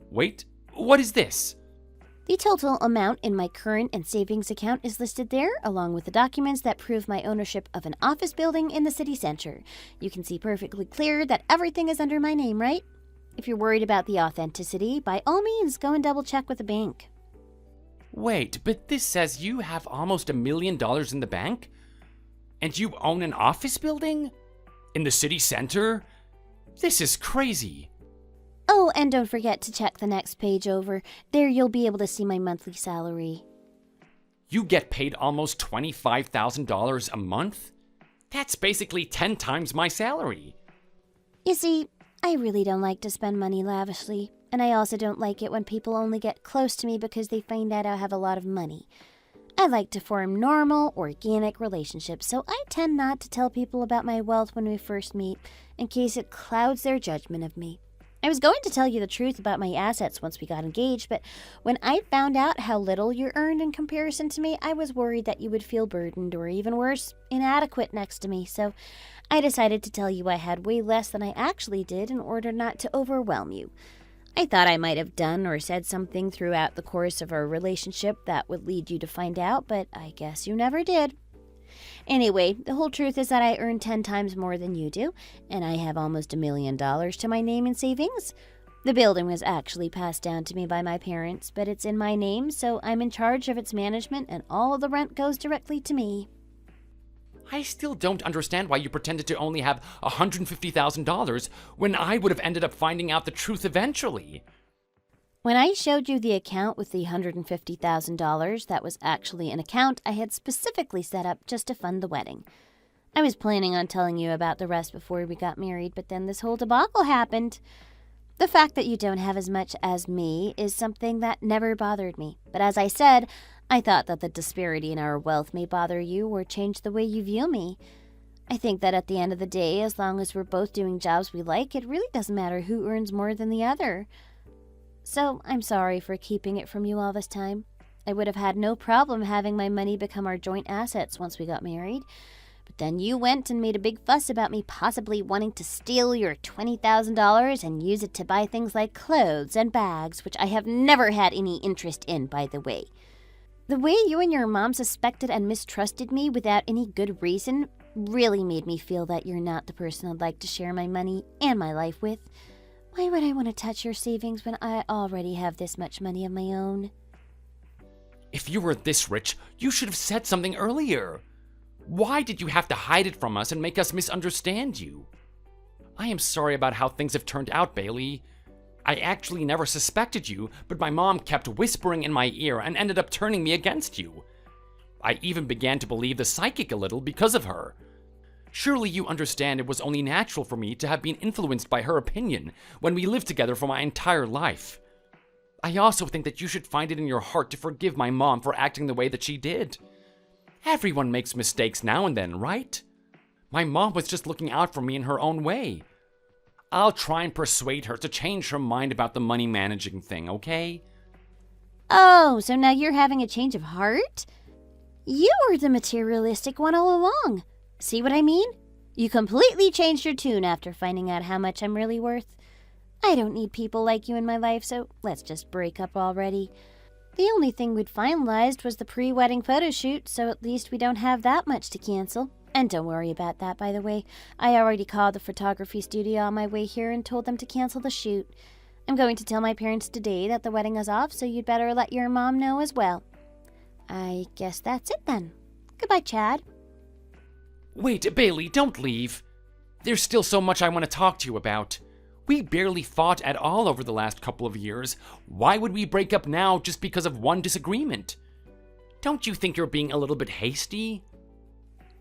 Wait, what is this? The total amount in my current and savings account is listed there, along with the documents that prove my ownership of an office building in the city center. You can see perfectly clear that everything is under my name, right? If you're worried about the authenticity, by all means, go and double check with the bank. Wait, but this says you have almost $1 million in the bank? And you own an office building? In the city center? This is crazy. Oh, and don't forget to check the next page over. There you'll be able to see my monthly salary. You get paid almost $25,000 a month? That's basically 10 times my salary. You see, I really don't like to spend money lavishly, and I also don't like it when people only get close to me because they find out I have a lot of money. I like to form normal, organic relationships, so I tend not to tell people about my wealth when we first meet, in case it clouds their judgment of me. I was going to tell you the truth about my assets once we got engaged, but when I found out how little you earned in comparison to me, I was worried that you would feel burdened or even worse, inadequate next to me, so I decided to tell you I had way less than I actually did in order not to overwhelm you. I thought I might have done or said something throughout the course of our relationship that would lead you to find out, but I guess you never did. Anyway, the whole truth is that I earn 10 times more than you do, and I have almost $1 million to my name in savings. The building was actually passed down to me by my parents, but it's in my name, so I'm in charge of its management, and all of the rent goes directly to me. I still don't understand why you pretended to only have $150,000 when I would have ended up finding out the truth eventually. When I showed you the account with the $150,000, that was actually an account I had specifically set up just to fund the wedding. I was planning on telling you about the rest before we got married, but then this whole debacle happened. The fact that you don't have as much as me is something that never bothered me. But as I said, I thought that the disparity in our wealth may bother you or change the way you view me. I think that at the end of the day, as long as we're both doing jobs we like, it really doesn't matter who earns more than the other. So I'm sorry for keeping it from you all this time. I would have had no problem having my money become our joint assets once we got married. But then you went and made a big fuss about me possibly wanting to steal your $20,000 and use it to buy things like clothes and bags, which I have never had any interest in, by the way. The way you and your mom suspected and mistrusted me without any good reason really made me feel that you're not the person I'd like to share my money and my life with. Why would I want to touch your savings when I already have this much money of my own? If you were this rich, you should have said something earlier. Why did you have to hide it from us and make us misunderstand you? I am sorry about how things have turned out, Bailey. I actually never suspected you, but my mom kept whispering in my ear and ended up turning me against you. I even began to believe the psychic a little because of her. Surely you understand it was only natural for me to have been influenced by her opinion when we lived together for my entire life. I also think that you should find it in your heart to forgive my mom for acting the way that she did. Everyone makes mistakes now and then, right? My mom was just looking out for me in her own way. I'll try and persuade her to change her mind about the money managing thing, okay? Oh, so now you're having a change of heart? You were the materialistic one all along. See what I mean? You completely changed your tune after finding out how much I'm really worth. I don't need people like you in my life, so let's just break up already. The only thing we'd finalized was the pre-wedding photo shoot, so at least we don't have that much to cancel. And don't worry about that, by the way. I already called the photography studio on my way here and told them to cancel the shoot. I'm going to tell my parents today that the wedding is off, so you'd better let your mom know as well. I guess that's it then. Goodbye, Chad. Wait, Bailey, don't leave. There's still so much I want to talk to you about. We barely fought at all over the last couple of years. Why would we break up now just because of one disagreement? Don't you think you're being a little bit hasty?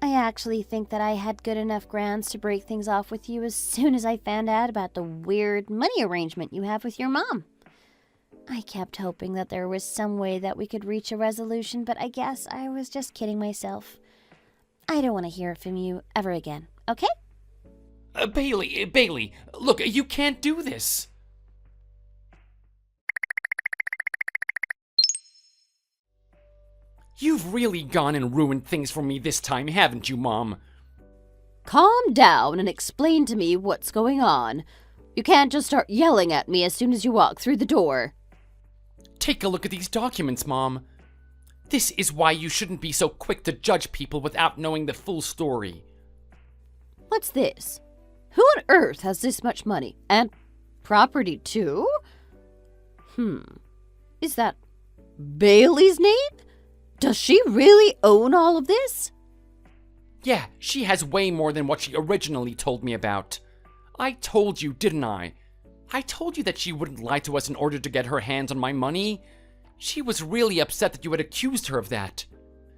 I actually think that I had good enough grounds to break things off with you as soon as I found out about the weird money arrangement you have with your mom. I kept hoping that there was some way that we could reach a resolution, but I guess I was just kidding myself. I don't want to hear from you ever again, okay? Bailey, look, you can't do this. You've really gone and ruined things for me this time, haven't you, Mom? Calm down and explain to me what's going on. You can't just start yelling at me as soon as you walk through the door. Take a look at these documents, Mom. This is why you shouldn't be so quick to judge people without knowing the full story. What's this? Who on earth has this much money? And property, too? Is that Bailey's name? Does she really own all of this? Yeah, she has way more than what she originally told me about. I told you, didn't I? I told you that she wouldn't lie to us in order to get her hands on my money. She was really upset that you had accused her of that.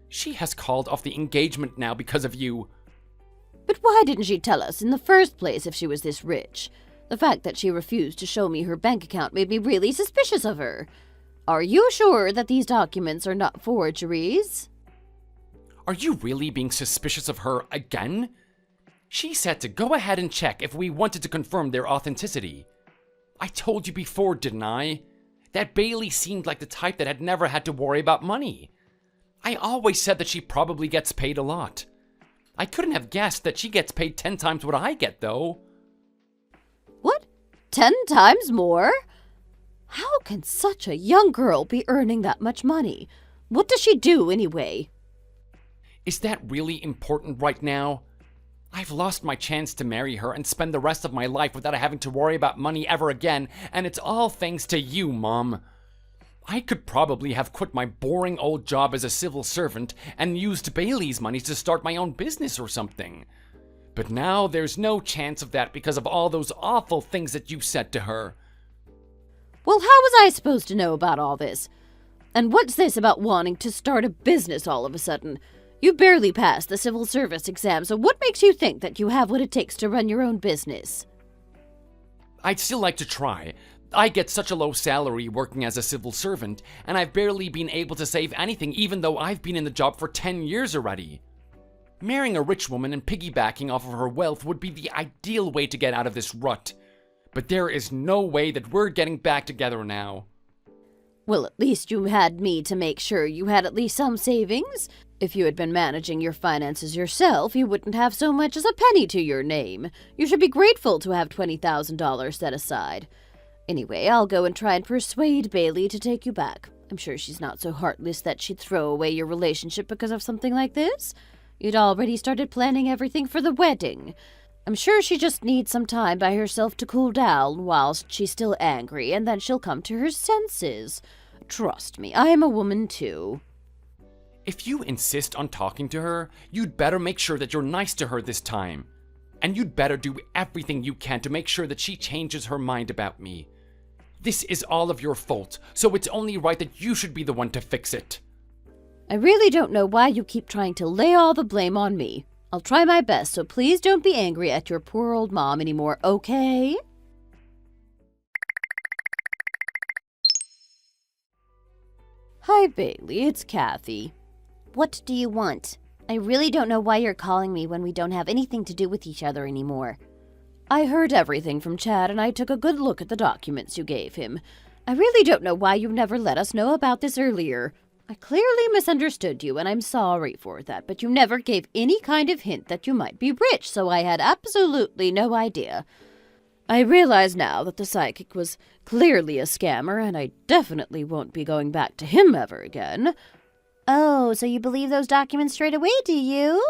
She has called off the engagement now because of you. But why didn't she tell us in the first place if she was this rich? The fact that she refused to show me her bank account made me really suspicious of her. Are you sure that these documents are not forgeries? Are you really being suspicious of her again? She said to go ahead and check if we wanted to confirm their authenticity. I told you before, didn't I? That Bailey seemed like the type that had never had to worry about money. I always said that she probably gets paid a lot. I couldn't have guessed that she gets paid 10 times what I get, though. What? 10 times more? How can such a young girl be earning that much money? What does she do, anyway? Is that really important right now? I've lost my chance to marry her and spend the rest of my life without having to worry about money ever again, and it's all thanks to you, Mom. I could probably have quit my boring old job as a civil servant and used Bailey's money to start my own business or something. But now there's no chance of that because of all those awful things that you said to her. Well, how was I supposed to know about all this? And what's this about wanting to start a business all of a sudden? You barely passed the civil service exam, so what makes you think that you have what it takes to run your own business? I'd still like to try. I get such a low salary working as a civil servant, and I've barely been able to save anything even though I've been in the job for 10 years already. Marrying a rich woman and piggybacking off of her wealth would be the ideal way to get out of this rut. But there is no way that we're getting back together now. Well, at least you had me to make sure you had at least some savings. If you had been managing your finances yourself, you wouldn't have so much as a penny to your name. You should be grateful to have $20,000 set aside. Anyway, I'll go and try and persuade Bailey to take you back. I'm sure she's not so heartless that she'd throw away your relationship because of something like this. You'd already started planning everything for the wedding. I'm sure she just needs some time by herself to cool down whilst she's still angry, and then she'll come to her senses. Trust me, I am a woman too. If you insist on talking to her, you'd better make sure that you're nice to her this time. And you'd better do everything you can to make sure that she changes her mind about me. This is all of your fault, so it's only right that you should be the one to fix it. I really don't know why you keep trying to lay all the blame on me. I'll try my best, so please don't be angry at your poor old mom anymore, okay? Hi, Bailey, it's Kathy. What do you want? I really don't know why you're calling me when we don't have anything to do with each other anymore. I heard everything from Chad, and I took a good look at the documents you gave him. I really don't know why you never let us know about this earlier. I clearly misunderstood you, and I'm sorry for that, but you never gave any kind of hint that you might be rich, so I had absolutely no idea. I realize now that the psychic was clearly a scammer, and I definitely won't be going back to him ever again. Oh, so you believe those documents straight away, do you?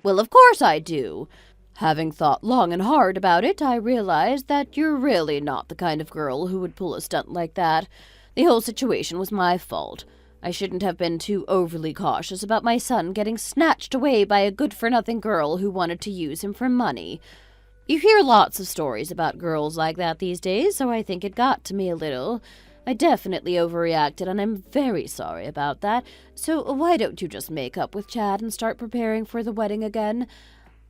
Well, of course I do. Having thought long and hard about it, I realized that you're really not the kind of girl who would pull a stunt like that. The whole situation was my fault. I shouldn't have been too overly cautious about my son getting snatched away by a good-for-nothing girl who wanted to use him for money. You hear lots of stories about girls like that these days, so I think it got to me a little. I definitely overreacted, and I'm very sorry about that. So why don't you just make up with Chad and start preparing for the wedding again?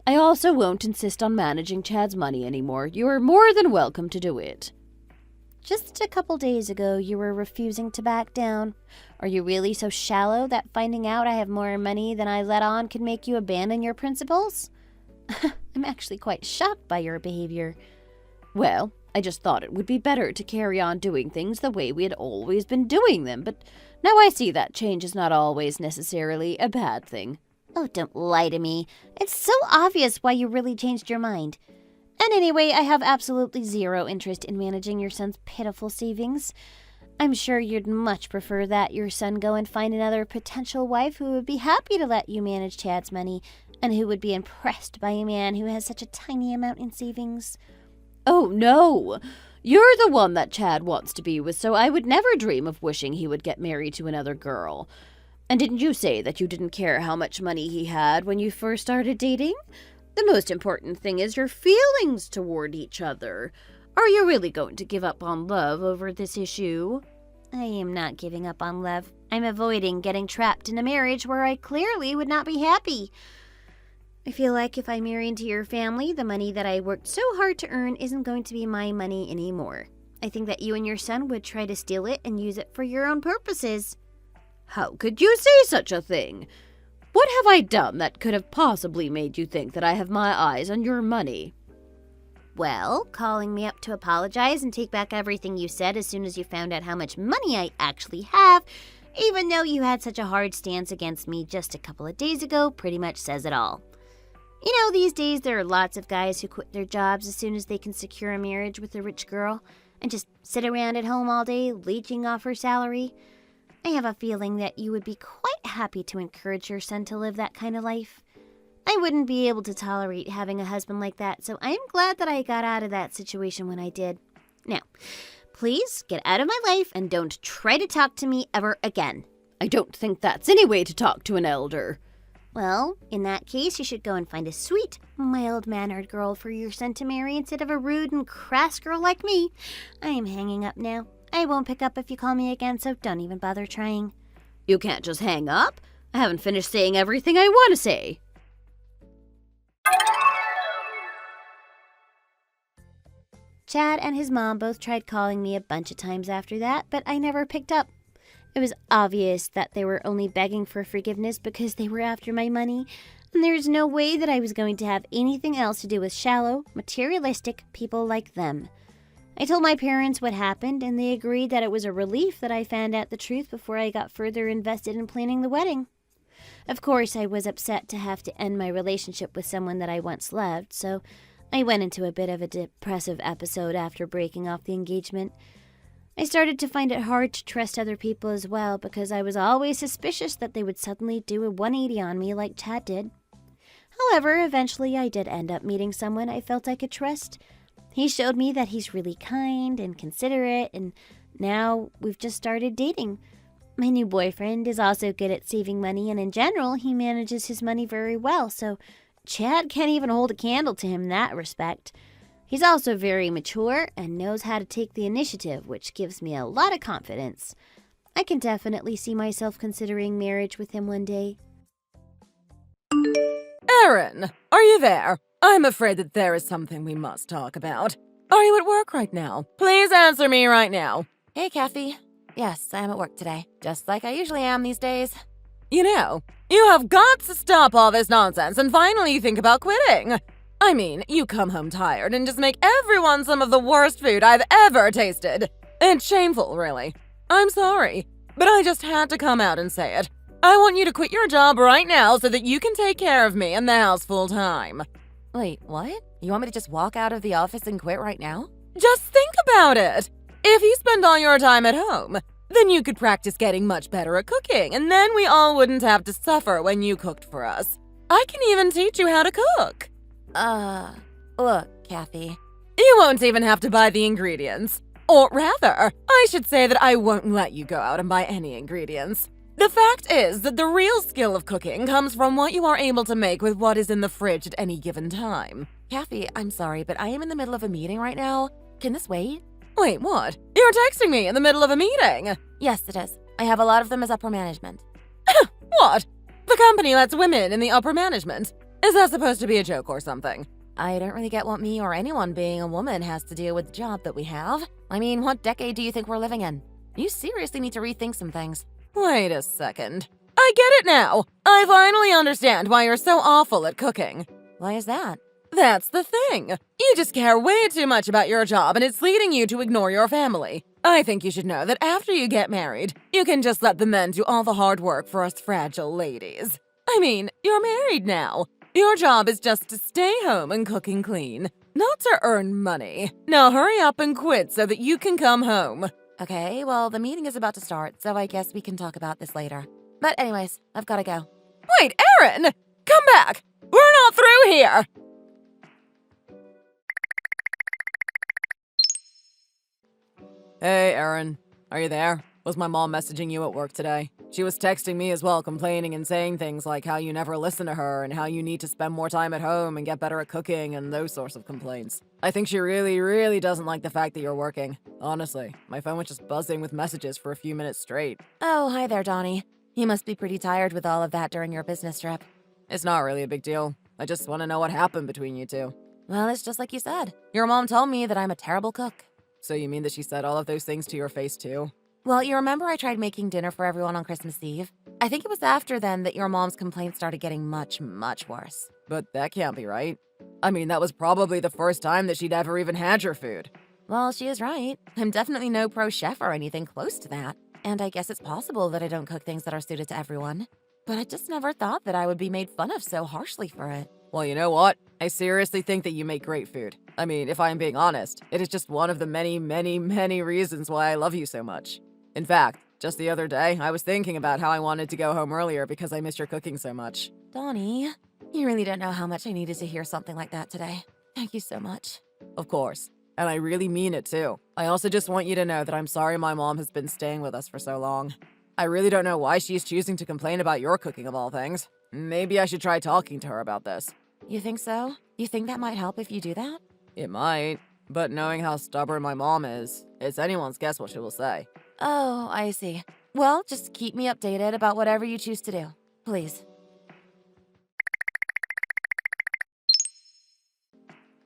I also won't insist on managing Chad's money anymore. You're more than welcome to do it. Just a couple days ago, you were refusing to back down. Are you really so shallow that finding out I have more money than I let on can make you abandon your principles? I'm actually quite shocked by your behavior. Well, I just thought it would be better to carry on doing things the way we had always been doing them, but now I see that change is not always necessarily a bad thing. Oh, don't lie to me. It's so obvious why you really changed your mind. And anyway, I have absolutely zero interest in managing your son's pitiful savings. I'm sure you'd much prefer that your son go and find another potential wife who would be happy to let you manage Chad's money, and who would be impressed by a man who has such a tiny amount in savings. Oh, no! You're the one that Chad wants to be with, so I would never dream of wishing he would get married to another girl. And didn't you say that you didn't care how much money he had when you first started dating? The most important thing is your feelings toward each other. Are you really going to give up on love over this issue? I am not giving up on love. I'm avoiding getting trapped in a marriage where I clearly would not be happy. I feel like if I marry into your family, the money that I worked so hard to earn isn't going to be my money anymore. I think that you and your son would try to steal it and use it for your own purposes. How could you say such a thing? What have I done that could have possibly made you think that I have my eyes on your money? Well, calling me up to apologize and take back everything you said as soon as you found out how much money I actually have, even though you had such a hard stance against me just a couple of days ago, pretty much says it all. You know, these days there are lots of guys who quit their jobs as soon as they can secure a marriage with a rich girl and just sit around at home all day leeching off her salary. I have a feeling that you would be quite happy to encourage your son to live that kind of life. I wouldn't be able to tolerate having a husband like that, so I am glad that I got out of that situation when I did. Now, please get out of my life and don't try to talk to me ever again. I don't think that's any way to talk to an elder. Well, in that case, you should go and find a sweet, mild-mannered girl for your son to marry instead of a rude and crass girl like me. I am hanging up now. I won't pick up if you call me again, so don't even bother trying. You can't just hang up. I haven't finished saying everything I want to say. Chad and his mom both tried calling me a bunch of times after that, but I never picked up. It was obvious that they were only begging for forgiveness because they were after my money, and there's no way that I was going to have anything else to do with shallow, materialistic people like them. I told my parents what happened, and they agreed that it was a relief that I found out the truth before I got further invested in planning the wedding. Of course, I was upset to have to end my relationship with someone that I once loved, so I went into a bit of a depressive episode after breaking off the engagement. I started to find it hard to trust other people as well because I was always suspicious that they would suddenly do a 180 on me like Chad did. However, eventually I did end up meeting someone I felt I could trust. He showed me that he's really kind and considerate, and now we've just started dating. My new boyfriend is also good at saving money, and in general, he manages his money very well, so Chad can't even hold a candle to him in that respect. He's also very mature and knows how to take the initiative, which gives me a lot of confidence. I can definitely see myself considering marriage with him one day. Erin, are you there? I'm afraid that there is something we must talk about. Are you at work right now? Please answer me right now. Hey, Kathy. Yes, I am at work today, just like I usually am these days. You know, you have got to stop all this nonsense and finally think about quitting. I mean, you come home tired and just make everyone some of the worst food I've ever tasted. It's shameful, really. I'm sorry, but I just had to come out and say it. I want you to quit your job right now so that you can take care of me and the house full time. Wait, what? You want me to just walk out of the office and quit right now? Just think about it. If you spend all your time at home, then you could practice getting much better at cooking, and then we all wouldn't have to suffer when you cooked for us. I can even teach you how to cook. Look, Kathy. You won't even have to buy the ingredients. Or rather, I should say that I won't let you go out and buy any ingredients. The fact is that the real skill of cooking comes from what you are able to make with what is in the fridge at any given time. Kathy, I'm sorry, but I am in the middle of a meeting right now. Can this wait? Wait, what? You're texting me in the middle of a meeting? Yes, it is. I have a lot of them as upper management. What? The company lets women in the upper management? Is that supposed to be a joke or something? I don't really get what me or anyone being a woman has to do with the job that we have. I mean, what decade do you think we're living in? You seriously need to rethink some things. Wait a second. I get it now. I finally understand why you're so awful at cooking. Why is that? That's the thing. You just care way too much about your job and it's leading you to ignore your family. I think you should know that after you get married, you can just let the men do all the hard work for us fragile ladies. I mean, you're married now. Your job is just to stay home and cook and clean, not to earn money. Now hurry up and quit so that you can come home. Okay, well, the meeting is about to start, so I guess we can talk about this later. But anyways, I've gotta go. Wait, Erin! Come back! We're not through here! Hey, Erin. Are you there? Was my mom messaging you at work today? She was texting me as well, complaining and saying things like how you never listen to her and how you need to spend more time at home and get better at cooking and those sorts of complaints. I think she really doesn't like the fact that you're working. Honestly, my phone was just buzzing with messages for a few minutes straight. Oh, hi there, Donnie. You must be pretty tired with all of that during your business trip. It's not really a big deal. I just want to know what happened between you two. Well, it's just like you said. Your mom told me that I'm a terrible cook. So you mean that she said all of those things to your face too? Well, you remember I tried making dinner for everyone on Christmas Eve? I think it was after then that your mom's complaints started getting much, much worse. But that can't be right. I mean, that was probably the first time that she'd ever even had your food. Well, she is right. I'm definitely no pro chef or anything close to that. And I guess it's possible that I don't cook things that are suited to everyone. But I just never thought that I would be made fun of so harshly for it. Well, you know what? I seriously think that you make great food. I mean, if I'm being honest, it is just one of the many, many, many reasons why I love you so much. In fact, just the other day, I was thinking about how I wanted to go home earlier because I missed your cooking so much. Donnie, you really don't know how much I needed to hear something like that today. Thank you so much. Of course. And I really mean it too. I also just want you to know that I'm sorry my mom has been staying with us for so long. I really don't know why she's choosing to complain about your cooking of all things. Maybe I should try talking to her about this. You think so? You think that might help if you do that? It might, but knowing how stubborn my mom is, it's anyone's guess what she will say. Oh, I see. Well, just keep me updated about whatever you choose to do. Please.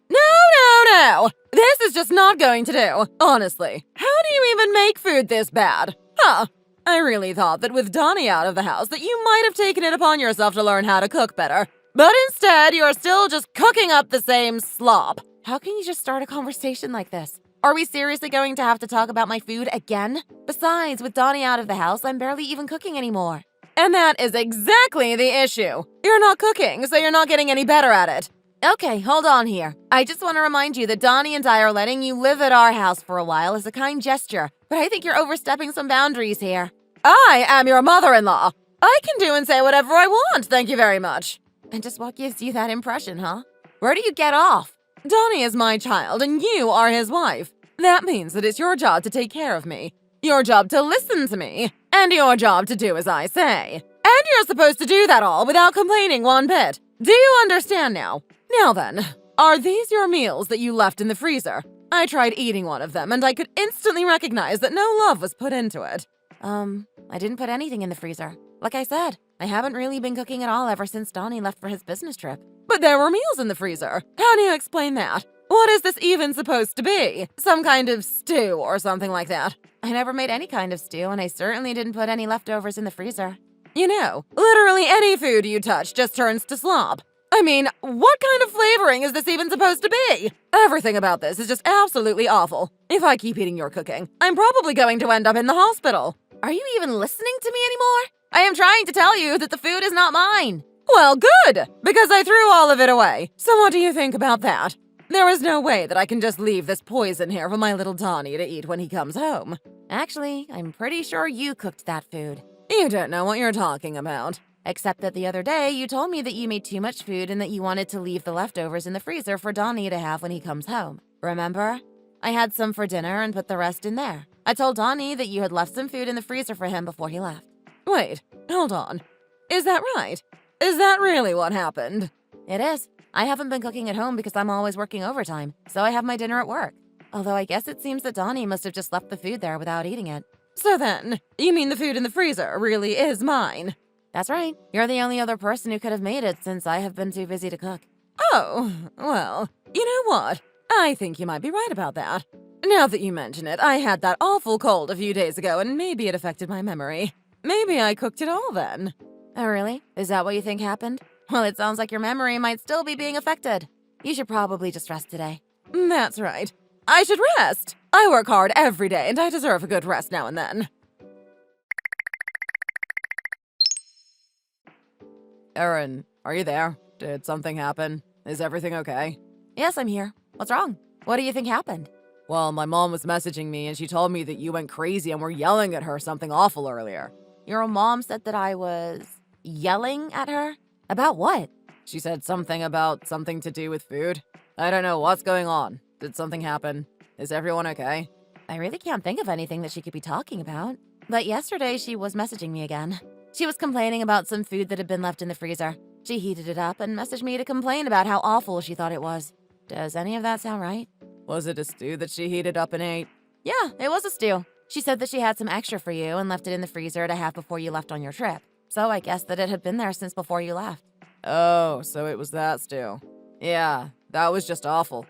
No! This is just not going to do. Honestly, how do you even make food this bad? Huh. I really thought that with Donnie out of the house that you might have taken it upon yourself to learn how to cook better. But instead, you're still just cooking up the same slop. How can you just start a conversation like this? Are we seriously going to have to talk about my food again? Besides, with Donnie out of the house, I'm barely even cooking anymore. And that is exactly the issue. You're not cooking, so you're not getting any better at it. Okay, hold on here. I just want to remind you that Donnie and I are letting you live at our house for a while as a kind gesture, but I think you're overstepping some boundaries here. I am your mother-in-law. I can do and say whatever I want, thank you very much. And just what gives you that impression, huh? Where do you get off? Donnie is my child and you are his wife. That means that it's your job to take care of me, your job to listen to me, and your job to do as I say. And you're supposed to do that all without complaining one bit. Do you understand now? Now then, are these your meals that you left in the freezer? I tried eating one of them and I could instantly recognize that no love was put into it. I didn't put anything in the freezer. Like I said, I haven't really been cooking at all ever since Donnie left for his business trip. But there were meals in the freezer. How do you explain that? What is this even supposed to be? Some kind of stew or something like that? I never made any kind of stew, and I certainly didn't put any leftovers in the freezer. You know, literally any food you touch just turns to slop. I mean, what kind of flavoring is this even supposed to be? Everything about this is just absolutely awful. If I keep eating your cooking, I'm probably going to end up in the hospital. Are you even listening to me anymore? I am trying to tell you that the food is not mine. Well, good, because I threw all of it away. So what do you think about that? There is no way that I can just leave this poison here for my little Donnie to eat when he comes home. Actually, I'm pretty sure you cooked that food. You don't know what you're talking about. Except that the other day, you told me that you made too much food and that you wanted to leave the leftovers in the freezer for Donnie to have when he comes home. Remember? I had some for dinner and put the rest in there. I told Donnie that you had left some food in the freezer for him before he left. Wait, hold on. Is that right? Is that really what happened? It is. I haven't been cooking at home because I'm always working overtime, so I have my dinner at work. Although I guess it seems that Donnie must have just left the food there without eating it. So then, you mean the food in the freezer really is mine? That's right. You're the only other person who could have made it since I have been too busy to cook. Oh, well, you know what? I think you might be right about that. Now that you mention it, I had that awful cold a few days ago and maybe it affected my memory. Maybe I cooked it all then. Oh, really? Is that what you think happened? Well, it sounds like your memory might still be being affected. You should probably just rest today. That's right. I should rest. I work hard every day and I deserve a good rest now and then. Erin, are you there? Did something happen? Is everything okay? Yes, I'm here. What's wrong? What do you think happened? Well, my mom was messaging me and she told me that you went crazy and were yelling at her something awful earlier. Your mom said that I was yelling at her? About what? She said something about something to do with food. I don't know what's going on. Did something happen? Is everyone okay? I really can't think of anything that she could be talking about. But yesterday she was messaging me again. She was complaining about some food that had been left in the freezer. She heated it up and messaged me to complain about how awful she thought it was. Does any of that sound right? Was it a stew that she heated up and ate? Yeah, it was a stew. She said that she had some extra for you and left it in the freezer to have before you left on your trip. So I guess that it had been there since before you left. Oh, so it was that stew. Yeah, that was just awful.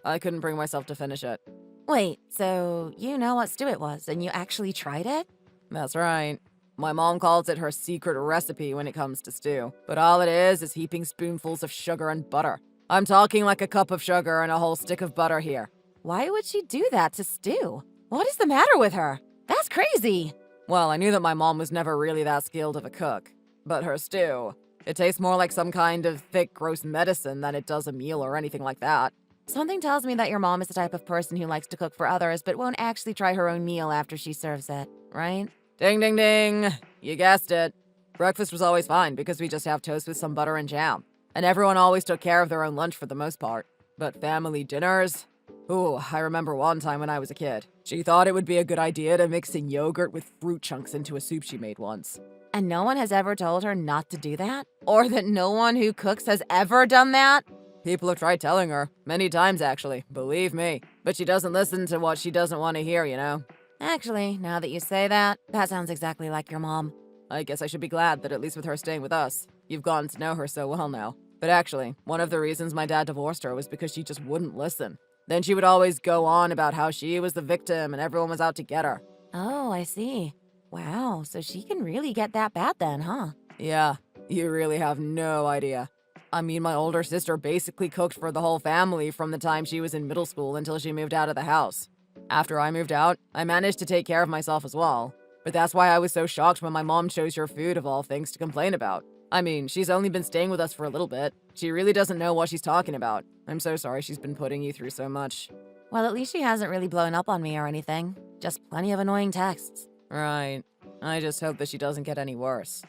I couldn't bring myself to finish it. Wait, so you know what stew it was, and you actually tried it? That's right. My mom calls it her secret recipe when it comes to stew, but all it is heaping spoonfuls of sugar and butter. I'm talking like a cup of sugar and a whole stick of butter here. Why would she do that to stew? What is the matter with her? That's crazy. Well, I knew that my mom was never really that skilled of a cook, but her stew, it tastes more like some kind of thick, gross medicine than it does a meal or anything like that. Something tells me that your mom is the type of person who likes to cook for others but won't actually try her own meal after she serves it, right? Ding, ding, ding. You guessed it. Breakfast was always fine because we just have toast with some butter and jam. And everyone always took care of their own lunch for the most part. But family dinners? Ooh, I remember one time when I was a kid. She thought it would be a good idea to mix in yogurt with fruit chunks into a soup she made once. And no one has ever told her not to do that? Or that no one who cooks has ever done that? People have tried telling her. Many times, actually. Believe me. But she doesn't listen to what she doesn't want to hear, you know? Actually, now that you say that, that sounds exactly like your mom. I guess I should be glad that at least with her staying with us, you've gotten to know her so well now. But actually, one of the reasons my dad divorced her was because she just wouldn't listen. Then she would always go on about how she was the victim and everyone was out to get her. Oh, I see. Wow, so she can really get that bad then, huh? Yeah, you really have no idea. I mean, my older sister basically cooked for the whole family from the time she was in middle school until she moved out of the house. After I moved out, I managed to take care of myself as well. But that's why I was so shocked when my mom chose your food of all things to complain about. I mean, she's only been staying with us for a little bit. She really doesn't know what she's talking about. I'm so sorry she's been putting you through so much. Well, at least she hasn't really blown up on me or anything. Just plenty of annoying texts. Right. I just hope that she doesn't get any worse.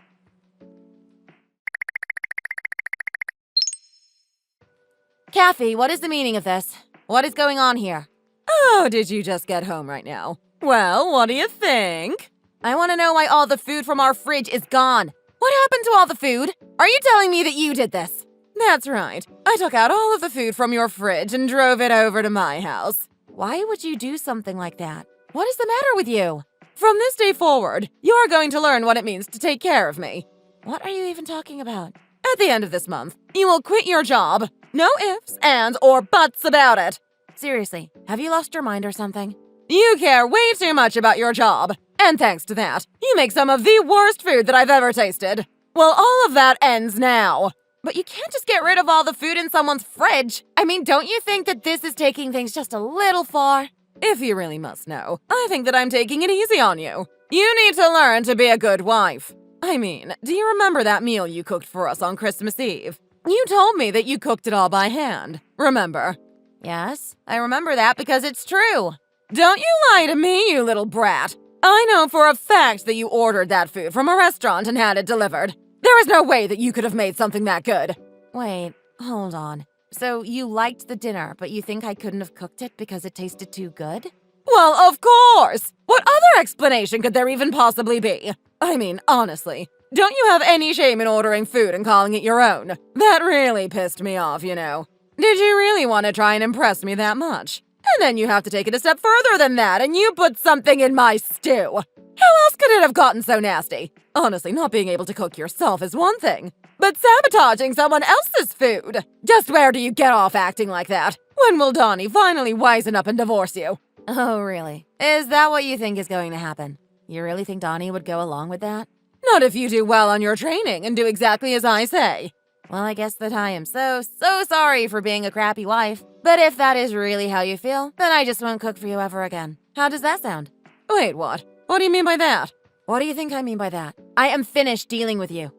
Kathy, what is the meaning of this? What is going on here? Oh, did you just get home right now? Well, what do you think? I want to know why all the food from our fridge is gone. What happened to all the food? Are you telling me that you did this? That's right. I took out all of the food from your fridge and drove it over to my house. Why would you do something like that? What is the matter with you? From this day forward, you're going to learn what it means to take care of me. What are you even talking about? At the end of this month, you will quit your job. No ifs, ands, or buts about it. Seriously, have you lost your mind or something? You care way too much about your job. And thanks to that, you make some of the worst food that I've ever tasted. Well, all of that ends now. But you can't just get rid of all the food in someone's fridge. I mean, don't you think that this is taking things just a little far? If you really must know, I think that I'm taking it easy on you. You need to learn to be a good wife. I mean, do you remember that meal you cooked for us on Christmas Eve? You told me that you cooked it all by hand. Remember? Yes, I remember that because it's true. Don't you lie to me, you little brat. I know for a fact that you ordered that food from a restaurant and had it delivered. There is no way that you could have made something that good. Wait, hold on. So you liked the dinner, but you think I couldn't have cooked it because it tasted too good? Well, of course! What other explanation could there even possibly be? I mean, honestly, don't you have any shame in ordering food and calling it your own? That really pissed me off, you know. Did you really want to try and impress me that much? And then you have to take it a step further than that, and you put something in my stew. How else could it have gotten so nasty? Honestly, not being able to cook yourself is one thing, but sabotaging someone else's food? Just where do you get off acting like that? When will Donnie finally wisen up and divorce you? Oh, really? Is that what you think is going to happen? You really think Donnie would go along with that? Not if you do well on your training and do exactly as I say. Well, I guess that I am so sorry for being a crappy wife. But if that is really how you feel, then I just won't cook for you ever again. How does that sound? Wait, what? What do you mean by that? What do you think I mean by that? I am finished dealing with you.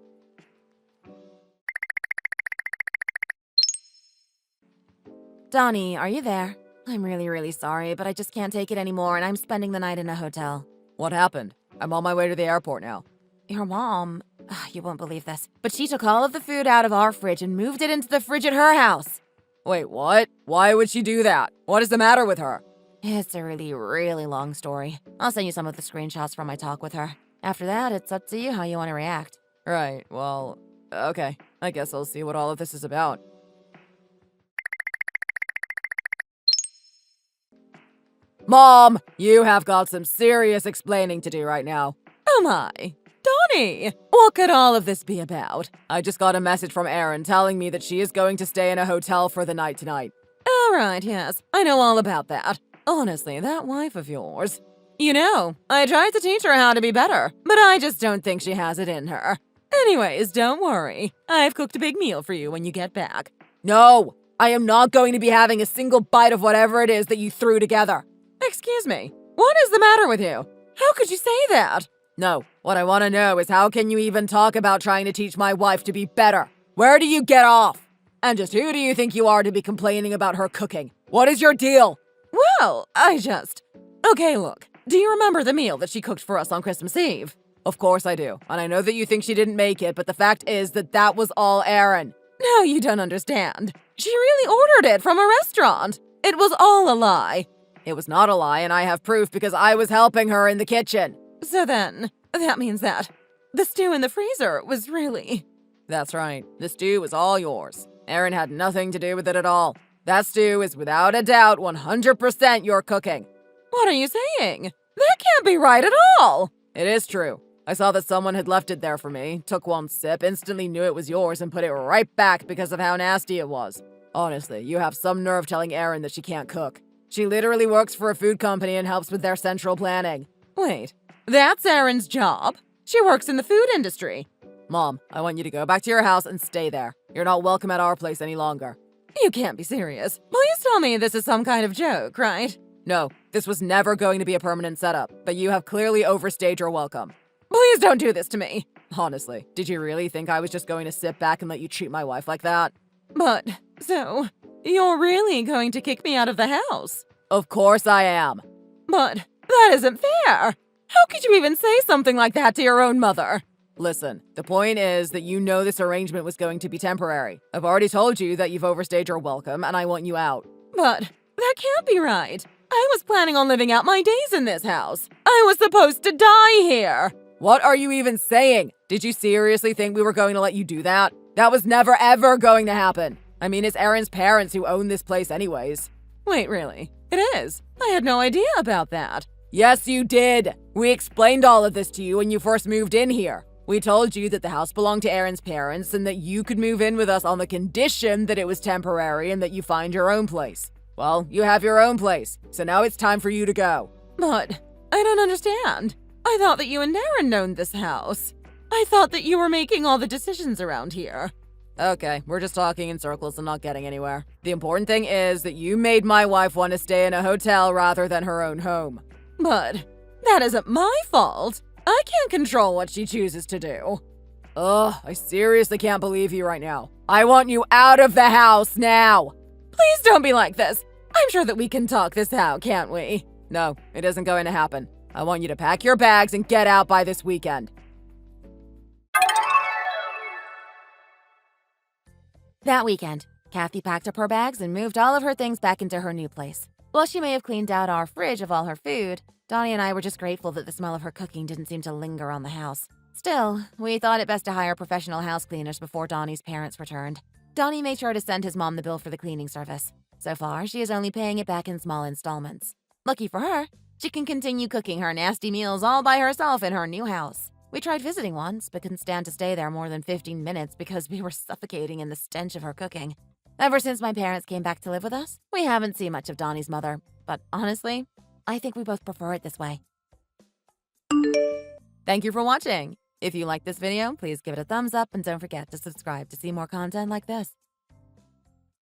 Donnie, are you there? I'm really sorry, but I just can't take it anymore and I'm spending the night in a hotel. What happened? I'm on my way to the airport now. Your mom, you won't believe this, but she took all of the food out of our fridge and moved it into the fridge at her house. Wait, what? Why would she do that? What is the matter with her? It's a really long story. I'll send you some of the screenshots from my talk with her. After that, it's up to you how you want to react. Right, well, okay. I guess I'll see what all of this is about. Mom, you have got some serious explaining to do right now. Oh my. Donnie, what could all of this be about? I just got a message from Erin telling me that she is going to stay in a hotel for the night tonight. All right, yes, I know all about that. Honestly, that wife of yours. You know, I tried to teach her how to be better, but I just don't think she has it in her. Anyways, don't worry. I've cooked a big meal for you when you get back. No, I am not going to be having a single bite of whatever it is that you threw together. Excuse me, what is the matter with you? How could you say that? No, what I want to know is how can you even talk about trying to teach my wife to be better? Where do you get off? And just who do you think you are to be complaining about her cooking? What is your deal? Well, Okay, look. Do you remember the meal that she cooked for us on Christmas Eve? Of course I do. And I know that you think she didn't make it, but the fact is that was all Erin. No, you don't understand. She really ordered it from a restaurant. It was all a lie. It was not a lie, and I have proof because I was helping her in the kitchen. So then, that means that the stew in the freezer was really... That's right. The stew was all yours. Erin had nothing to do with it at all. That stew is without a doubt 100% your cooking. What are you saying? That can't be right at all. It is true. I saw that someone had left it there for me, took one sip, instantly knew it was yours, and put it right back because of how nasty it was. Honestly, you have some nerve telling Erin that she can't cook. She literally works for a food company and helps with their central planning. Wait, that's Erin's job? She works in the food industry. Mom, I want you to go back to your house and stay there. You're not welcome at our place any longer. You can't be serious. Please tell me this is some kind of joke, right? No, this was never going to be a permanent setup, but you have clearly overstayed your welcome. Please don't do this to me. Honestly, did you really think I was just going to sit back and let you treat my wife like that? But, so, you're really going to kick me out of the house? Of course I am. But that isn't fair. How could you even say something like that to your own mother? Listen, the point is that you know this arrangement was going to be temporary. I've already told you that you've overstayed your welcome and I want you out. But that can't be right. I was planning on living out my days in this house. I was supposed to die here. What are you even saying? Did you seriously think we were going to let you do that? That was never ever going to happen. I mean, it's Erin's parents who own this place anyways. Wait, really? It is? I had no idea about that. Yes, you did. We explained all of this to you when you first moved in here. We told you that the house belonged to Erin's parents and that you could move in with us on the condition that it was temporary and that you find your own place. Well, you have your own place, so now it's time for you to go. But I don't understand. I thought that you and Erin owned this house. I thought that you were making all the decisions around here. Okay, we're just talking in circles and not getting anywhere. The important thing is that you made my wife want to stay in a hotel rather than her own home. But that isn't my fault. I can't control what she chooses to do. Ugh, I seriously can't believe you right now. I want you out of the house now. Please don't be like this. I'm sure that we can talk this out, can't we? No, it isn't going to happen. I want you to pack your bags and get out by this weekend. That weekend, Kathy packed up her bags and moved all of her things back into her new place. While she may have cleaned out our fridge of all her food, Donnie and I were just grateful that the smell of her cooking didn't seem to linger on the house. Still, we thought it best to hire professional house cleaners before Donnie's parents returned. Donnie made sure to send his mom the bill for the cleaning service. So far, she is only paying it back in small installments. Lucky for her, she can continue cooking her nasty meals all by herself in her new house. We tried visiting once, but couldn't stand to stay there more than 15 minutes because we were suffocating in the stench of her cooking. Ever since my parents came back to live with us, we haven't seen much of Donnie's mother. But honestly, I think we both prefer it this way. Thank you for watching. If you liked this video, please give it a thumbs up and don't forget to subscribe to see more content like this.